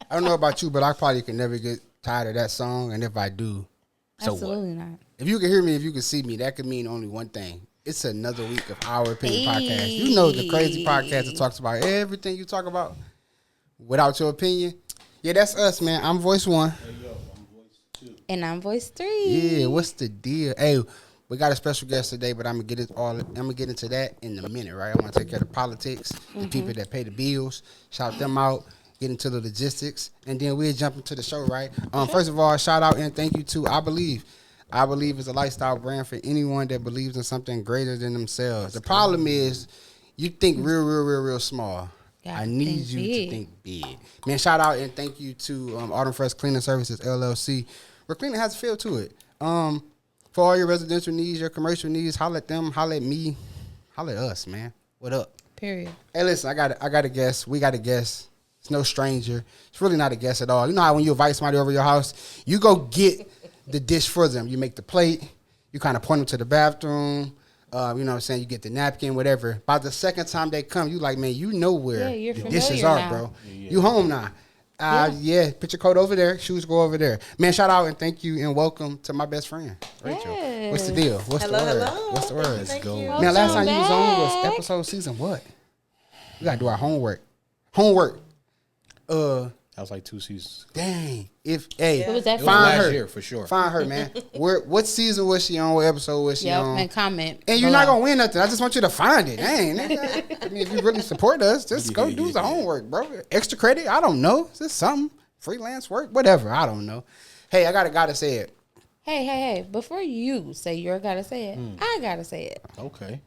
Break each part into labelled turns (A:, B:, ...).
A: I don't know about you, but I probably can never get tired of that song. And if I do, so
B: Absolutely
A: what?
B: not.
A: If you can hear me, if you can see me, that could mean only one thing. It's another week of Our Opinion Podcast. You know the crazy podcast that talks about everything you talk about without your opinion. Yeah, that's us, man. I'm voice 1.
C: Hey, yo, I'm voice 2.
B: And I'm voice 3.
A: Yeah, what's the deal? Hey, we got a special guest today, but I'm gonna get into that in a minute, right? I want to take care of the politics, the people that pay the bills, shout them out, get into the logistics, and then we'll jump into the show, right? First of all, shout out and thank you to I Believe. I Believe is a lifestyle brand for anyone that believes in something greater than themselves. The problem is you think real small. I need you to think big. Man, shout out and thank you to Autumn Fresh Cleaning Services, LLC. Where cleaning has a feel to it. For all your residential needs, your commercial needs, holler at them, holler at me, holler at us, man. What up?
B: Period.
A: Hey, listen, I got a guest. We got a guest. It's no stranger. It's really not a guest at all. You know how when you invite somebody over your house, you go get the dish for them. You make the plate. You kind of point them to the bathroom. You know what I'm saying? You get the napkin, whatever. By the second time they come, you like, man, you know where the dishes are,
B: now.
A: bro. Yeah. You home now. Yeah, put your coat over there. Shoes go over there. Man, shout out and thank you and welcome to my best friend, Rachel.
B: Yes.
A: What's the deal? What's the word? What's the word?
C: Let's go.
A: Man, last time you was on was
B: back.
A: episode season what? We gotta do our homework.
C: That was like 2 seasons.
A: Dang.
B: It was
C: It was
B: that
A: Find
C: last
A: her.
C: year for sure.
A: Find her, man. What season was she on? What episode was she on?
B: and comment.
A: And you're not gonna win nothing. I just want you to find it. Dang, nigga. I mean, if you really support us, just go do the homework, bro. Extra credit? I don't know. Is this something? Freelance work? Whatever. I don't know. Hey, I gotta say it.
B: Hey. Before you say you're gotta say it, I gotta say it.
C: Okay.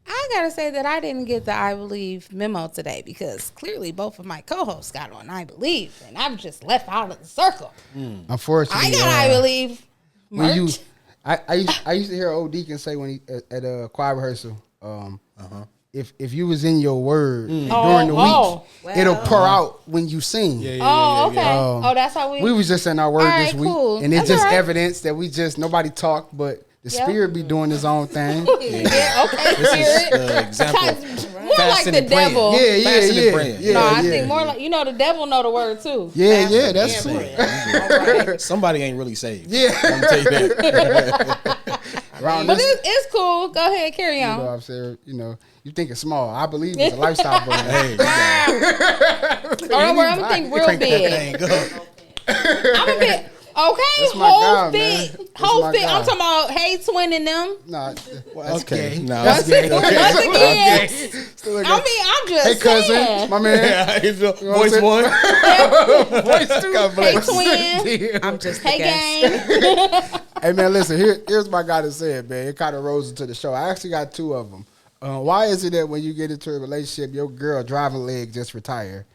B: I gotta say that I didn't get the I Believe memo today because clearly both of my co-hosts got on I Believe, and I'm just left out of the circle.
A: Unfortunately,
B: I got I Believe
A: when
B: merch.
A: I used to hear old Deacon say when he at a choir rehearsal, if you was in your word during the week, it'll pour out when you sing.
B: Okay. That's how we.
A: We was just in our word
B: All right,
A: this week,
B: cool.
A: and it's
B: That's
A: just
B: all right.
A: evidence that we just nobody talk, but the spirit be doing his own thing.
B: Yeah, okay.
C: This is
B: Spirit.
C: the example.
B: More like
C: Fasting
B: the
C: and praying.
B: devil.
C: Fasting and praying.
A: yeah.
B: No, I
A: yeah.
B: think more like the devil know the word too.
A: Yeah, that's true.
C: Somebody ain't really saved.
A: Yeah.
C: Let me tell you that.
A: Around
B: But
A: this,
B: it's cool. Go ahead, carry
A: you know what
B: on.
A: I'm saying? You know, you think it's small. I believe it's a lifestyle brand.
C: Hey, you got
B: Oh, don't worry, I'm gonna think real
C: crank that
B: big.
C: thing up.
B: I'm a bit okay.
A: That's my
B: Whole
A: guy, man.
B: fit,
A: That's
B: whole
A: my
B: fit.
A: guy.
B: I'm talking about Hey Twin and them.
A: Nah, that's
C: Okay.
A: gay.
C: No,
B: Once
C: that's gay.
B: again,
A: Still a
B: I
A: guy.
B: mean, I'm just
A: Hey, cousin,
B: saying.
A: my man.
C: Voice one.
A: Voice two.
C: God
B: Hey
C: bless.
B: Twin.
D: I'm just the
B: Hey
D: guest.
B: gang.
A: Hey, man, listen, here's my guy to say it, man. It kind of rose into the show. I actually got 2 of them. Why is it that when you get into a relationship, your girl driving leg just retire?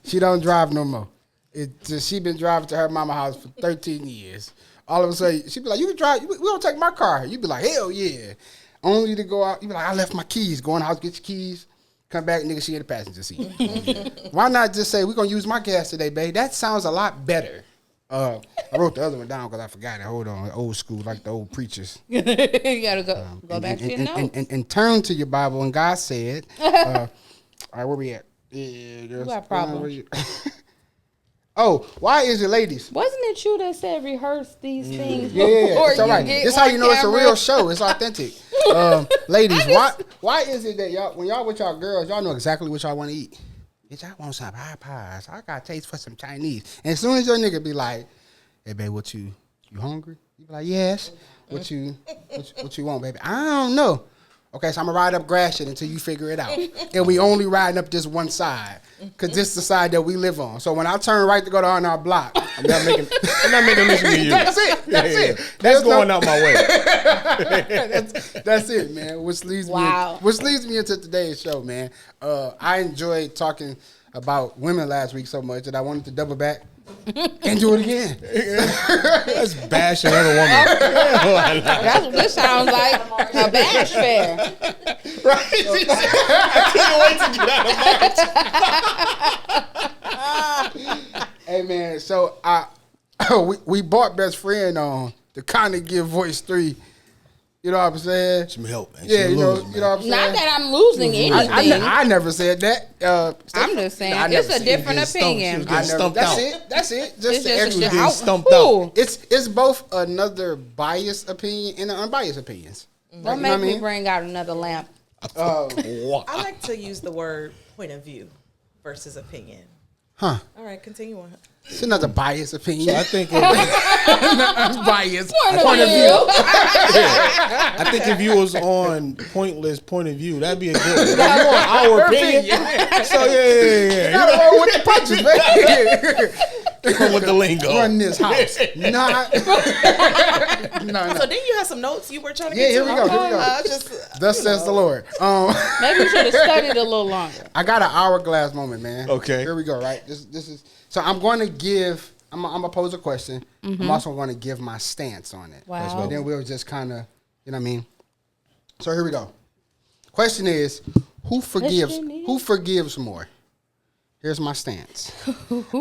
A: She don't drive no more. She been driving to her mama house for 13 years. All of a sudden, she be like, you can drive. We don't take my car. You be like, hell yeah. Only to go out. You be like, I left my keys. Go in the house, get your keys. Come back, nigga, she in the passenger seat. Why not just say, we're going to use my gas today, babe? That sounds a lot better. I wrote the other one down because I forgot it. Hold on. Old school, like the old preachers.
B: You gotta go back to your notes.
A: And turn to your Bible, and God said, all right, where we at?
B: You got a problem.
A: Oh, why is it, ladies?
B: Wasn't it you that said rehearse these things
A: Yeah,
B: before
A: it's all
B: you
A: right.
B: get
A: This how
B: on
A: you know it's a
B: camera?
A: real show. It's authentic. Ladies, why is it that y'all, when y'all with y'all girls, y'all know exactly what y'all want to eat? Bitch, I want some Popeyes. I got taste for some Chinese. And as soon as your nigga be like, hey, babe, you hungry? You be like, yes. What you want, baby? I don't know. Okay, so I'm going to ride up Gratiot until you figure it out. And we only riding up this one side because this is the side that we live on. So when I turn right to go down our block,
C: I'm not making listen to you.
A: That's it. That's it.
C: That's going out my way.
A: That's it, man. Which leads me into today's show, man. I enjoyed talking about women last week so much that I wanted to double back and do it again.
C: That's bashing another woman.
B: That's what this sounds like. A bash fair.
A: Right? Hey, man. So we bought Best Friend on to kind of give Voice 3, You know what I'm saying?
C: Some help, man.
A: Yeah,
C: She
A: you know
C: losing,
A: what I'm saying?
B: Not that I'm losing anything.
A: I never said that.
B: I'm just saying
A: I
B: it's
A: never
B: a
A: said
B: different
C: getting stumped.
B: opinion.
C: She was
A: I
C: getting
A: never,
C: stumped
A: that's
C: out.
A: it. That's it.
B: It's
A: Just to
B: just a
A: everyone.
C: getting
B: out.
C: stumped
B: Ooh.
C: out.
A: It's both another biased opinion and an unbiased opinions.
B: Don't make me bring out another lamp.
D: I like to use the word point of view versus opinion.
A: Huh?
D: All right, continue on.
A: It's another biased opinion.
C: I think
A: Unbiased
B: Point of view.
C: I think if you was on pointless point of view, that'd be a good one. You want our opinion? So yeah.
A: Gotta roll with the punches, man.
C: Come with the lingo.
A: Run this house. Not. no.
D: So then you have some notes you were trying to
A: Yeah,
D: get
A: here
D: to?
A: we go. Here we go.
D: Just,
A: Thus says the Lord.
B: Maybe you should have studied a little longer.
A: I got an hourglass moment, man.
C: Okay.
A: Here we go. Right. This is. So I'm going to give. I'm gonna pose a question. I'm also going to give my stance on it.
B: Wow.
A: And then we'll just kind of, you know what I mean. So here we go. Question is, who forgives more? Here's my stance.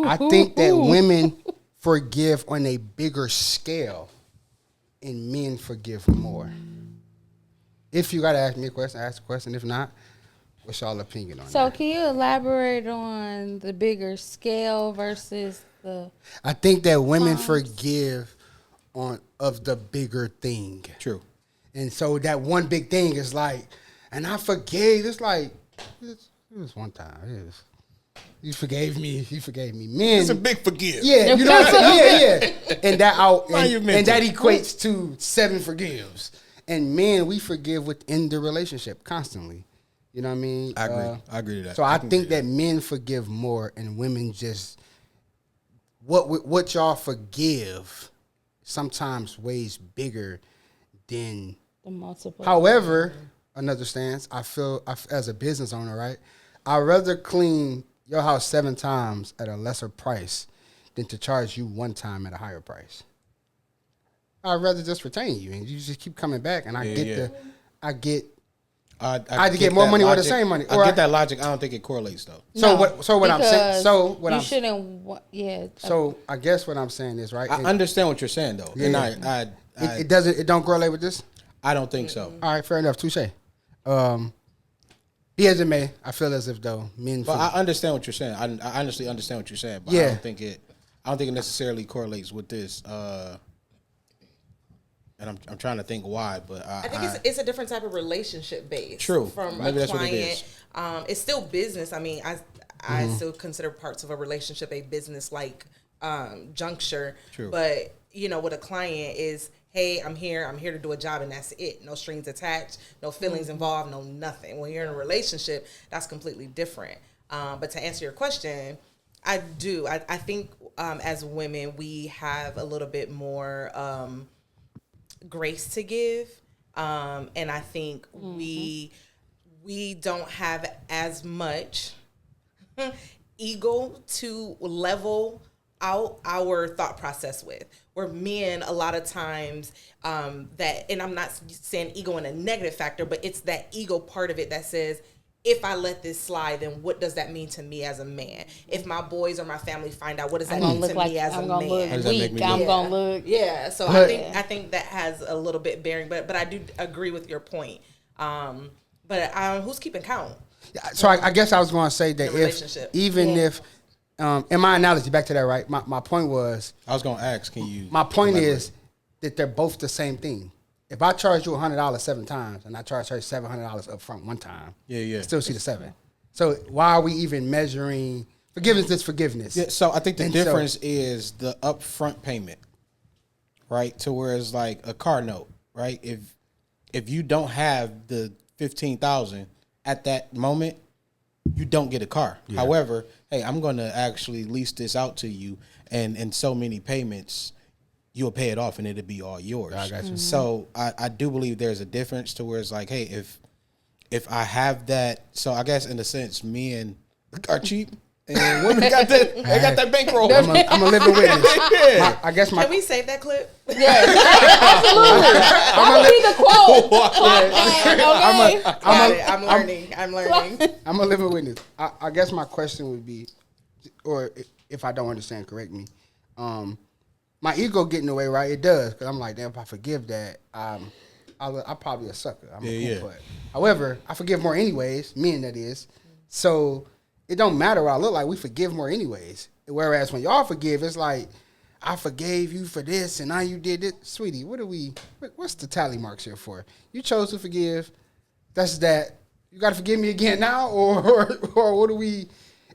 A: I think that women forgive on a bigger scale, and men forgive more. If you gotta ask me a question, ask a question. If not, what's y'all opinion on
B: So
A: that?
B: can you elaborate on the bigger scale versus the?
A: I think that women forgive of the bigger thing.
C: True.
A: And so that one big thing is like, and I forgave. It's like, it was one time. You forgave me. You forgave me. Men,
C: It's a big forgive.
A: yeah, you know what I'm saying? Yeah. And that
C: Monumental.
A: that equates to 7 forgives. And men, we forgive within the relationship constantly. You know what I mean?
C: I agree. I agree to that.
A: So I
C: can
A: think
C: agree to
A: that men forgive more, and women just what y'all forgive sometimes weighs bigger than.
B: The multiple.
A: However, another stance, I feel as a business owner, right? I'd rather clean your house 7 times at a lesser price than to charge you 1 time at a higher price. I'd rather just retain you, and you just keep coming back, and I get
C: I
A: get more
C: that
A: money or the
C: logic.
A: same money.
C: I
A: Or
C: get that logic. I don't think it correlates though.
A: So what I'm saying. So what
B: you
A: I'm
B: shouldn't. Yeah.
A: So I guess what I'm saying is right.
C: I understand what you're saying though,
A: Yeah.
C: and
A: it doesn't. It don't correlate with this.
C: I don't think so.
A: All right, fair enough. Touche. Be as it may, I feel as if though men.
C: But I understand what you're saying. I honestly understand what you're saying. But
A: Yeah.
C: I don't think it necessarily correlates with this. And I'm trying to think why, but
D: I think it's a different type of relationship base.
C: True.
D: From
C: Maybe
D: a
C: that's what it
D: client.
C: is.
D: It's still business. I mean, I still consider parts of a relationship a business like juncture.
C: True.
D: But with a client is, hey, I'm here to do a job, and that's it. No strings attached, no feelings involved, no nothing. When you're in a relationship, that's completely different. But to answer your question, I do. I think as women, we have a little bit more grace to give, and I think we don't have as much ego to level out our thought process with. Where men, a lot of times, that, and I'm not saying ego in a negative factor, but it's that ego part of it that says, if I let this slide, then what does that mean to me as a man? If my boys or my family find out, what does that mean to me as a man?
C: How does that make me
B: I'm
C: look?
B: gonna look.
D: Yeah, so I think that has a little bit bearing, but I do agree with your point. But who's keeping count?
A: So I guess I was going to say that
D: The relationship.
A: if in my analogy, back to that, right? My point was,
C: I was gonna ask, can you?
A: my point
C: elaborate?
A: is that they're both the same thing. If I charge you $100 7 times and I charge her $700 up front 1 time,
C: Yeah.
A: I still see the 7. So why are we even measuring forgiveness? Is forgiveness?
C: Yeah, so I think the
A: And so-
C: difference is the upfront payment, right? To where it's like a car note, right? If you don't have the $15,000 at that moment, you don't get a car. However, hey, I'm going to actually lease this out to you, and in so many payments, you'll pay it off, and it'll be all yours.
A: I got you.
C: So I do believe there's a difference to where it's like, hey, if I have that, so I guess in a sense, men are cheap. And women got that. They got that bankroll.
A: I'm a living witness.
C: Yeah.
A: I guess my
D: Can we save that clip?
B: That would be the quote. Okay.
D: Got it. I'm learning.
A: I'm a living witness. I guess my question would be, or if I don't understand, correct me. My ego get in the way, right? It does, because I'm like, damn, if I forgive that, I'm probably a sucker. I'm
C: Yeah,
A: a
C: yeah.
A: cool butt. However, I forgive more anyways. Men, that is. So it don't matter what I look like. We forgive more anyways. Whereas when y'all forgive, it's like I forgave you for this, and now you did it, sweetie. What's the tally marks here for? You chose to forgive. That's that. You got to forgive me again now, or what do we?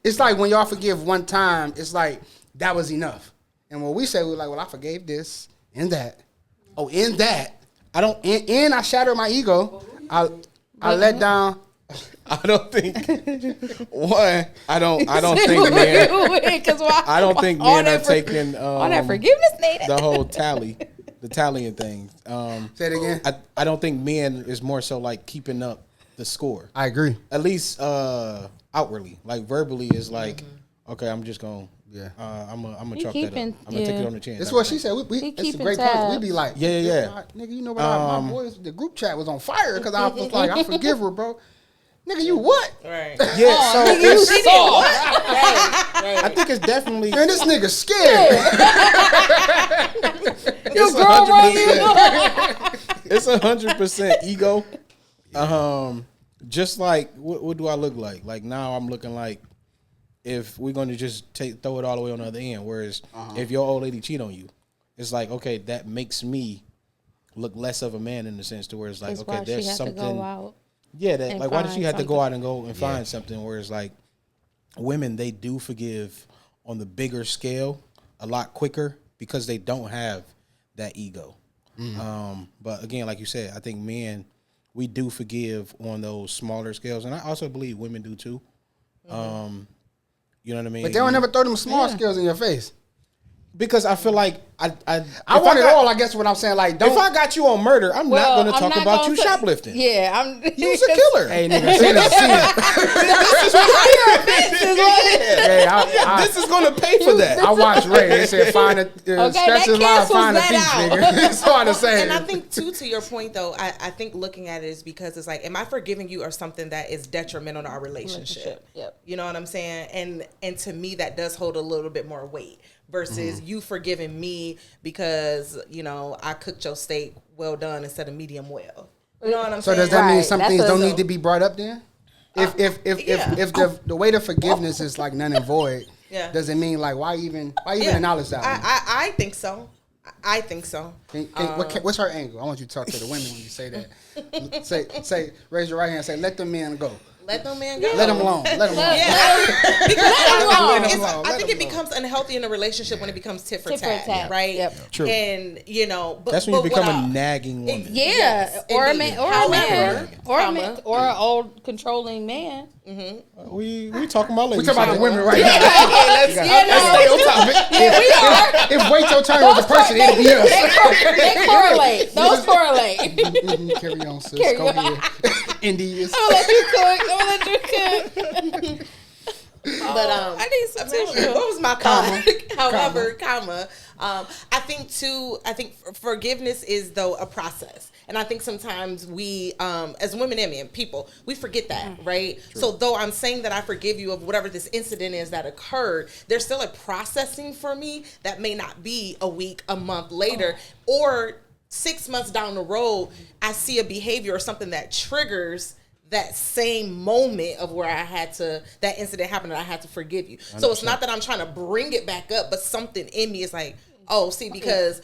A: It's like when y'all forgive one time, it's like that was enough. And when we say we're like, well, I forgave this and that. Oh, in that, I don't. And I shattered my ego. I let down.
C: I don't think one. I don't think men.
B: Because why?
C: I don't think
B: all
C: men are
B: that
C: taking
B: all that forgiveness needed.
C: the whole the tallying thing.
A: Say it again.
C: I don't think men is more so like keeping up the score.
A: I agree.
C: At least outwardly, like verbally is like, okay, I'm just gonna.
A: Yeah.
C: I'm gonna
B: He
C: chalk that up.
B: keeping-
C: I'm gonna take
B: yeah.
C: it on the chin.
A: That's what she said.
B: He
A: It's a
B: keeping
A: great point.
B: tabs.
A: We be like,
C: Yeah.
A: nigga, you know what? My boys, the group chat was on fire because I was like, I forgive her, bro. Nigga, you what?
D: Right.
C: Yeah, so
B: You
C: it's,
B: saw.
C: I think it's definitely
A: Man, this nigga scared.
B: Your girl wrong you.
C: it's 100% ego. Just like what do I look like? Like now I'm looking like if we're going to just throw it all the way on the other end. Whereas if your old lady cheat on you, it's like okay, that makes me look less of a man in the sense to where it's like
B: That's
C: okay,
B: why
C: there's
B: she had
C: something.
B: to go out.
C: Yeah, that
B: and
C: like why did she
B: find
C: have to go
B: something.
C: out and go and find something? Whereas like women, they do forgive on the bigger scale a lot quicker because they don't have that ego. But again, like you said, I think men, we do forgive on those smaller scales, and I also believe women do too. You know what I mean?
A: But they don't never throw them small skills in your face.
C: because I feel like I
A: I want it all. I guess what I'm saying, like, don't.
C: If I got you on murder, I'm not going to
B: I'm
C: talk
B: not
C: about
B: gonna
C: you
B: say-
C: shoplifting.
B: Yeah, I'm.
C: You was a killer.
A: Hey, nigga, see
C: This is going to pay for that.
A: I watched Ray. They said find a
B: that
A: scratch his line,
B: cancels
A: find a
B: that
A: thief,
B: out.
A: nigga. That's all I'm saying.
D: And I think too, to your point though, I think looking at it is because it's like, am I forgiving you or something that is detrimental to our relationship?
B: Yep.
D: You know what I'm saying? And to me, that does hold a little bit more weight versus you forgiving me because, you know, I cooked your steak well done instead of medium well. You know what I'm
A: So
D: saying?
A: does that mean
B: Right,
A: some
B: that's
A: things
B: a-
A: don't need to be brought up then? If
D: yeah.
A: the way to forgiveness is like none and void,
D: Yeah.
A: does it mean like why even
D: Yeah.
A: acknowledge that? one?
D: I think so. I think so.
A: What's her angle? I want you to talk to the women when you say that. say raise your right hand and say let the men go.
D: Let them man go.
A: Let them alone. Let them alone.
D: Yeah, because
A: alone.
D: I think
A: Let
D: it
A: them
D: becomes unhealthy in a relationship when it becomes tit for
B: Tit for
D: tat,
B: tat.
D: right?
B: Yep.
C: True.
D: And you know, but
C: That's when you
D: but
C: become
D: what
C: a
D: I-
C: nagging woman.
B: Yeah,
D: Yes,
B: or a
D: indeed.
B: man, or a
D: However,
B: man, or a man,
D: comma.
B: or an old controlling man.
C: We talking about
A: We
C: ladies.
A: talking about the
C: here.
A: women right now.
B: Yeah, no,
A: If wait your turn was a person, it'd be us.
B: they correlate. Those correlate.
A: Carry on, sis.
B: Carry
A: Go
B: on.
A: ahead. Indies.
B: I'm gonna let you cook. I'm gonna let you cook.
D: But
B: I need some tissue.
D: what was my comma? However, I think too. I think forgiveness is though a process, and I think sometimes we, as women and men, people, we forget that, right? So though I'm saying that I forgive you of whatever this incident is that occurred, there's still a processing for me that may not be a week, a month later, or 6 months down the road. I see a behavior or something that triggers that same moment of where that incident happened and I had to forgive you. So it's not that I'm trying to bring it back up, but something in me is like, oh, because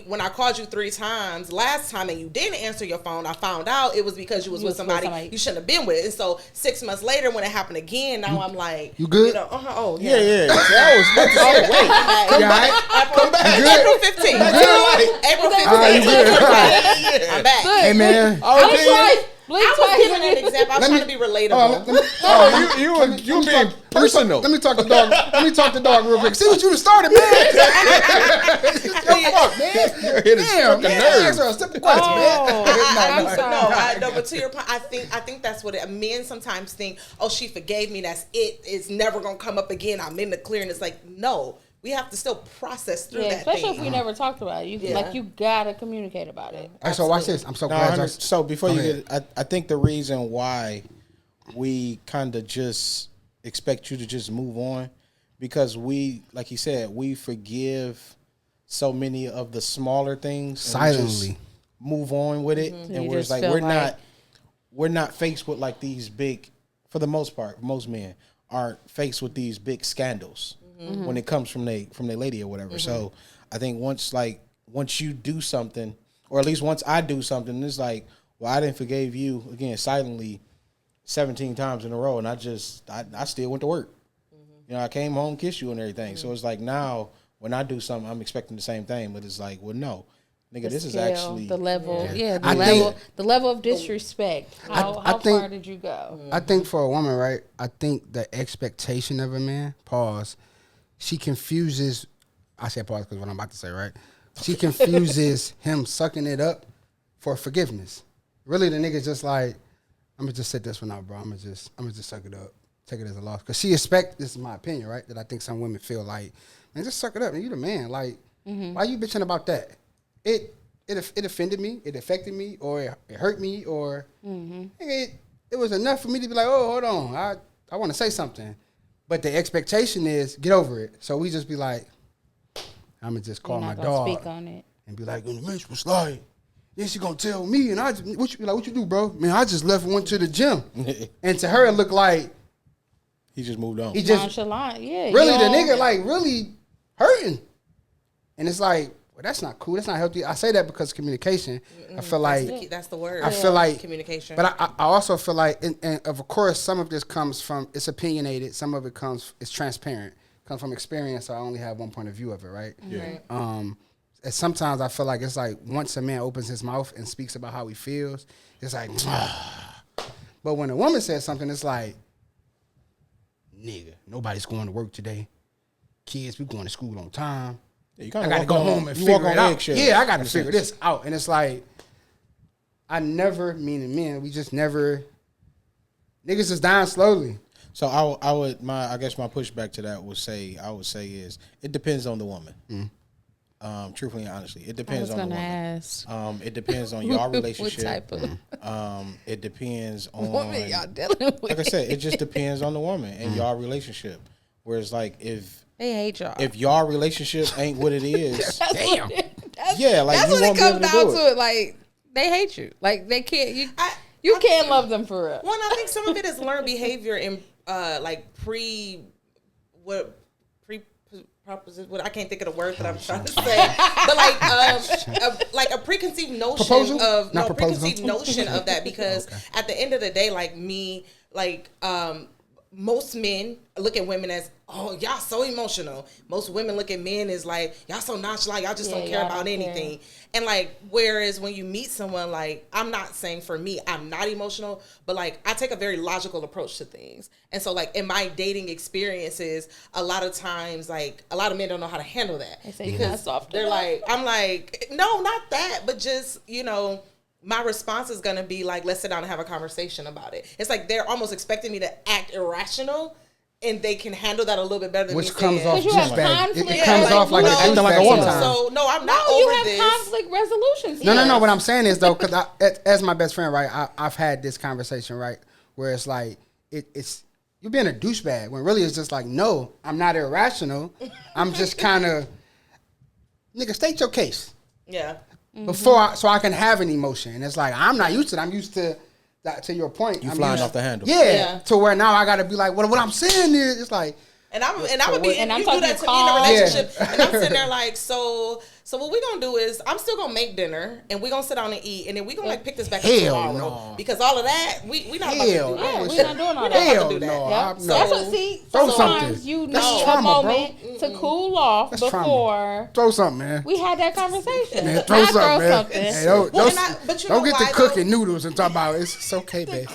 D: when I called you 3 times last time and you didn't answer your phone, I found out it was because you was with somebody you shouldn't have been with. And so 6 months later when it happened again, now I'm like,
A: you good?
D: You know, oh
C: Yeah, yeah. I was about to say, wait.
A: You all right?
C: Come back.
D: April 15th. April 15th. I'm back.
A: Hey man.
B: Blink
D: I was
B: twice.
D: giving an example. I was trying to be relatable.
C: You being personal.
A: Let me talk to dog. Let me talk to dog real quick. See what you done started, man. Fuck, man.
C: You're hitting struck a nerve.
A: Ask her a simple question, man.
D: No, but to your point, I think that's what men sometimes think. Oh, she forgave me. That's it. It's never gonna come up again. I'm in the clear, and it's like, no, we have to still process through
B: Yeah,
D: that
B: especially
D: thing.
B: if we never talked about it. You gotta communicate about it.
A: All right, so watch this. I'm so
C: No,
A: glad.
C: so before
A: Go
C: you
A: ahead.
C: get, I think the reason why we kind of just expect you to just move on because we, like you said, we forgive so many of the smaller things and
A: Silently.
C: move on with it, and
B: You
C: where it's
B: just
C: like
B: feel
C: we're not faced with like these big, for the most part, most men aren't faced with these big scandals when it comes from their lady or whatever. So I think once you do something, or at least once I do something, it's like, well, I didn't forgive you again silently 17 times in a row, and I still went to work. You know, I came home, kissed you and everything. So it's like now when I do something, I'm expecting the same thing, but it's like, well, no, nigga, this is
B: scale,
C: actually
B: the level. Yeah,
A: I
B: the level of disrespect. How
A: think-
B: far did you go?
A: I think for a woman, right? I think the expectation of a man, pause, she confuses. I say pause because what I'm about to say, right? She confuses him sucking it up for forgiveness. Really, the nigga's just like, I'm gonna just sit this one out, bro. I'm gonna just suck it up, take it as a loss. Cause she expect, this is my opinion, right? That I think some women feel like, man, just suck it up, man. You the man. Like, why you bitching about that? It offended me, it affected me, or it hurt me, or it was enough for me to be like, oh, hold on, I want to say something. But the expectation is get over it. So we just be like, I'm gonna just call
B: You're
A: my
B: not gonna
A: dog
B: speak on it.
A: and be like, when the bitch was like, then she gonna tell me, and what you do, bro? Man, I just left and went to the gym, and to her it looked like
C: he just moved on.
A: he just
B: Nonchalant, yeah.
A: really
B: you
A: the
B: don't-
A: nigga like really hurting, and it's like, well, that's not cool. That's not healthy. I say that because communication. I feel like
D: That's the word.
A: I feel like
D: communication.
A: But I also feel like, and of course, some of this comes from, it's opinionated. Some of it it's transparent. Comes from experience. So I only have one point of view of it, right?
C: Yeah.
A: And sometimes I feel like it's like once a man opens his mouth and speaks about how he feels, it's like, but when a woman says something, it's like, nigga, nobody's going to work today. Kids, we going to school on time.
C: Yeah, you
A: I
C: kinda
A: gotta
C: walk
A: go
C: on-
A: home and
C: you walk
A: figure it
C: on
A: out.
C: eggshells,
A: Yeah, I gotta
C: in a
A: figure
C: sense.
A: this out. And it's like, I never, meaning men, we just never, niggas is dying slowly.
C: So I guess my pushback to that would say is it depends on the woman. Truthfully and honestly, it
B: I
C: depends
B: was
C: on the
B: gonna
C: woman.
B: ask.
C: It depends on your relationship.
B: What type of
C: It depends on
B: woman y'all dealing with?
C: like I said, it just depends on the woman and your relationship. Whereas like if
B: They hate y'all.
C: your relationship ain't what it is,
A: Damn.
C: yeah, like
B: That's
C: you
B: what it
C: won't be able
B: comes
C: to
B: down
C: do
B: to.
C: it.
B: It like they hate you. Like they can't.
D: I
B: Can't love them for real.
D: One, I think some of it is learned behavior and like proposition. What I can't think of the word that I'm trying to say, but like a preconceived notion
A: Proposal?
D: of
A: Not proposal.
D: preconceived notion of that because at the end of the day, like me, like most men look at women as, oh, y'all so emotional. Most women look at men as like, y'all so nonchalant, y'all just don't care
B: y'all
D: about
B: don't care.
D: anything. And like, whereas when you meet someone, like, I'm not saying for me, I'm not emotional, but like, I take a very logical approach to things. And so like, in my dating experiences, a lot of times, like, a lot of men don't know how to handle that.
B: They say you're not soft
D: They're
B: enough.
D: like, I'm like, no, not that, but just, you know, my response is going to be like, let's sit down and have a conversation about it. It's like they're almost expecting me to act irrational, and they can handle that a little bit better than
A: Which
D: me
A: comes
D: saying,
A: off
B: you have
A: douchebag. It
B: conflict.
A: comes
B: Yeah,
A: off like a
B: like,
C: acting like a
A: douchebag
C: woman.
A: sometimes.
D: So no, I'm
B: No,
D: not
B: you
D: over
B: have
D: this.
B: conflict resolutions.
A: No. What I'm saying is though, because as my best friend, right, I've had this conversation, right, where it's like it's you being a douchebag when really it's just like, no, I'm not irrational. I'm just kind of, nigga, state your case
D: Yeah.
A: before so I can have an emotion. And it's like I'm not used to it. I'm used to that. To your point,
C: You
A: I'm
C: flying
A: used-
C: off the handle.
D: Yeah.
A: To where now I got to be like, what I'm saying is, it's like.
D: And I'm gonna be,
B: And
D: and
B: I'm
D: you do
B: talking
D: that to me
B: calm.
D: in a relationship,
A: Yeah.
D: and I'm sitting there like, so what we gonna do is, I'm still gonna make dinner, and we gonna sit down and eat, and then we gonna like pick this back up
A: Hell
D: tomorrow,
A: no.
D: because all of that, we not about to
A: Hell
D: do
A: no.
D: that.
B: Yeah,
A: Hell
B: we're not doing all
D: We're not
B: that.
D: about
A: Hell
D: to do that.
A: no.
B: Yep.
A: I'm-
B: So
A: no.
B: that's what. See,
A: Throw
B: sometimes
A: something.
B: you
A: That's
B: need
A: trauma,
B: a
A: bro.
B: moment to cool off
A: That's trauma.
B: before
A: Throw something, man.
B: we had that conversation.
A: Man, throw
B: Not
A: something, man.
B: something.
A: Hey, don't
D: Well, but you
A: don't
D: know
A: get to
D: why,
A: cooking noodles and talk about it's okay, babe.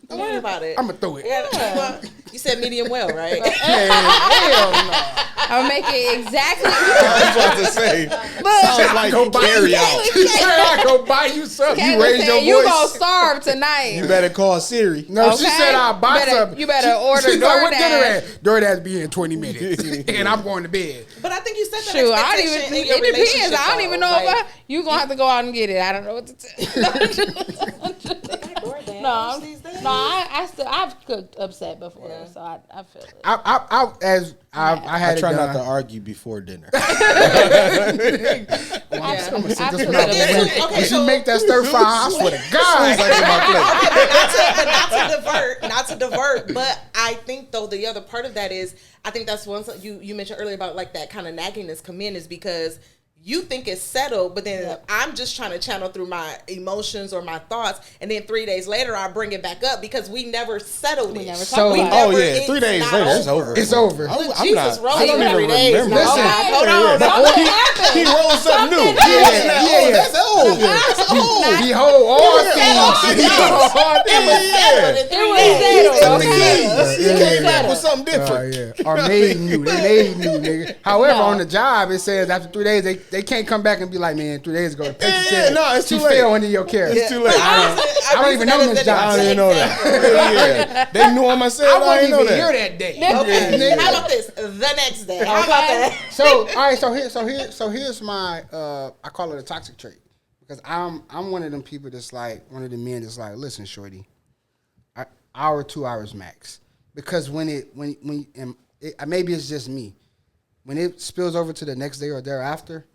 D: Don't worry about it.
A: I'm gonna throw it.
D: Well, you said medium well, right?
A: Man, hell no.
B: I'm gonna make it exactly.
C: I was about to say. Sounds like
A: Go buy
C: carry out.
A: She said I go buy you something. You
B: Kayla
A: raise
B: said,
A: your
B: you
A: voice.
B: gonna starve tonight.
C: You better call Siri.
A: No, she
B: Okay.
A: said I'll buy
B: Better-
A: something.
B: you better order
A: She's like, what
B: DoorDash.
A: dinner at? DoorDash be in 20 minutes. And I'm going to bed.
D: But I think you said that
B: Shoot, I don't
D: expectation
B: even.
D: in your
B: It depends.
D: relationship,
B: I don't even
D: though.
B: know
D: Like,
B: about. You gonna have to go out and get it. I don't know what to tell. No, I still I've cooked upset before,
D: Yeah.
B: so I feel it.
A: I I had
C: I try
A: it
C: not
A: done.
C: to argue before dinner.
B: Absolutely.
A: When she make that stir fry, I swear to God.
D: Not to divert, but I think though the other part of that is I think that's one you mentioned earlier about like that kind of nagginess come in is because you think it's settled, but then I'm just trying to channel through my emotions or my thoughts, and then 3 days later I bring it back up because we never settled it.
B: never
A: So-
B: talked
C: Oh
B: about it.
C: yeah, 3 days later it's over.
A: It's over.
D: Jesus rolls
C: I don't
D: in
C: even
D: 3 days.
C: remember.
D: now.
A: Listen,
D: Hold on.
B: Something happened.
C: He rolled something new.
B: Something
A: happened.
C: That's old. That's old.
A: Behold, all things.
B: It was settled.
C: He came back with something different.
A: Or made new. They made new, nigga. However, on the job, it says after 3 days, they can't come back and be like, man, 3 days ago, the patient said
C: it's
A: she
C: too late.
A: fell under your care.
C: It's too late.
A: I don't even know Miss
C: I
A: Johnson.
C: don't even know that. They knew him. I said,
A: I
C: I
A: wasn't
C: didn't know
A: even here
C: that.
A: that day.
D: Okay. How about this? The next day. How about that?
A: So all right, so here's my I call it a toxic trait because I'm one of them people that's like one of the men that's like, listen, shorty, hour 2 hours max, because when maybe it's just me, when it spills over to the next day or thereafter,